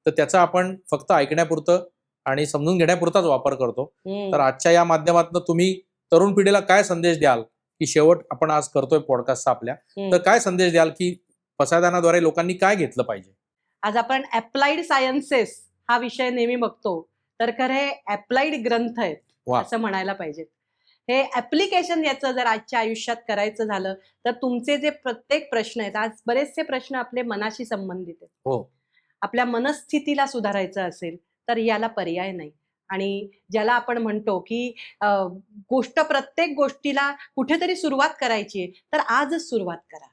तर त्याचा आपण फक्त ऐकण्यापुरतं आणि समजून घेण्यापुरताच वापर करतो. तर आजच्या या माध्यमातून तुम्ही तरुण पिढीला काय संदेश द्याल, की शेवट आपण आज करतोय पॉडकास्टचा आपल्या, तर काय संदेश द्याल, की पसायदानाद्वारे लोकांनी काय घेतलं पाहिजे?
आज आपण अप्लाइड सायन्सेस हा विषय नेहमी बघतो, तर खरे अप्लाइड ग्रंथ आहेत
वा.
असं म्हणायला पाहिजे. हे ऍप्लिकेशन याचं जर आजच्या आयुष्यात करायचं झालं तर तुमचे जे प्रत्येक प्रश्न आहेत, आज बरेचसे प्रश्न आपले मनाशी संबंधित आहेत.
हो.
आपल्या मनस्थितीला सुधारायचं असेल तर याला पर्याय नाही. आणि ज्याला आपण म्हणतो की प्रत्येक गोष्टीला कुठेतरी सुरुवात करायची आहे, तर आजच सुरुवात करा.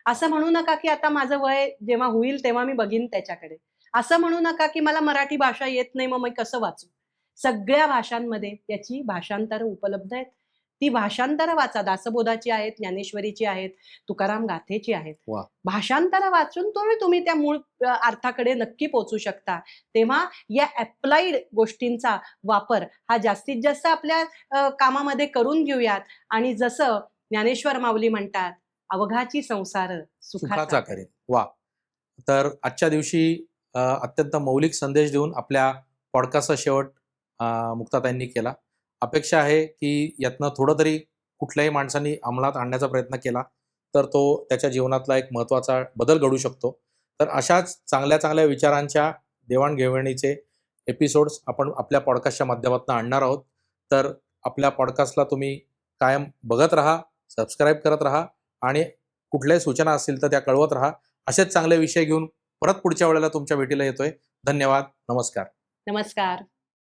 असं म्हणू नका की आता माझं वय जेव्हा होईल तेव्हा मी बघीन त्याच्याकडे. असं म्हणू नका की मला मराठी भाषा येत नाही, मग मी कसं वाचू. सगळ्या भाषांमध्ये त्याची भाषांतरं उपलब्ध आहेत. ती भाषांतरं वाचा. दासबोधाची आहेत, ज्ञानेश्वरीची आहेत, तुकाराम गाथेची आहेत.
वा.
भाषांतरं वाचून तुम्ही त्या मूळ अर्थाकडे नक्की पोहोचू शकता. तेव्हा या अप्लाइड गोष्टींचा वापर हा जास्तीत जास्त आपल्या कामामध्ये करून घेऊयात. आणि जसं ज्ञानेश्वर माऊली म्हणतात, अवघाची संसार
सुखाचा करेल. वा. तर आजच्या दिवशी अत्यंत मौलिक संदेश देऊन आपल्या पॉडकास्टचा शेवट मुक्ताताईंनी केला. अपेक्षा आहे की यातनं थोडं तरी कुठल्याही माणसांनी अंमलात आणण्याचा प्रयत्न केला तर तो त्याच्या जीवनातला एक महत्त्वाचा बदल घडू शकतो. तर अशाच चांगल्या चांगल्या विचारांच्या देवाणघेवाणीचे एपिसोड्स आपण आपल्या पॉडकास्टच्या माध्यमातून आणणार आहोत. तर आपल्या पॉडकास्टला तुम्ही कायम बघत राहा, सबस्क्राईब करत राहा आणि कुठल्याही सूचना असतील तर त्या कळवत राहा. असेच चांगले विषय घेऊन परत पुढच्या वेळेला तुमच्या भेटीला येतोय. धन्यवाद. नमस्कार.
नमस्कार.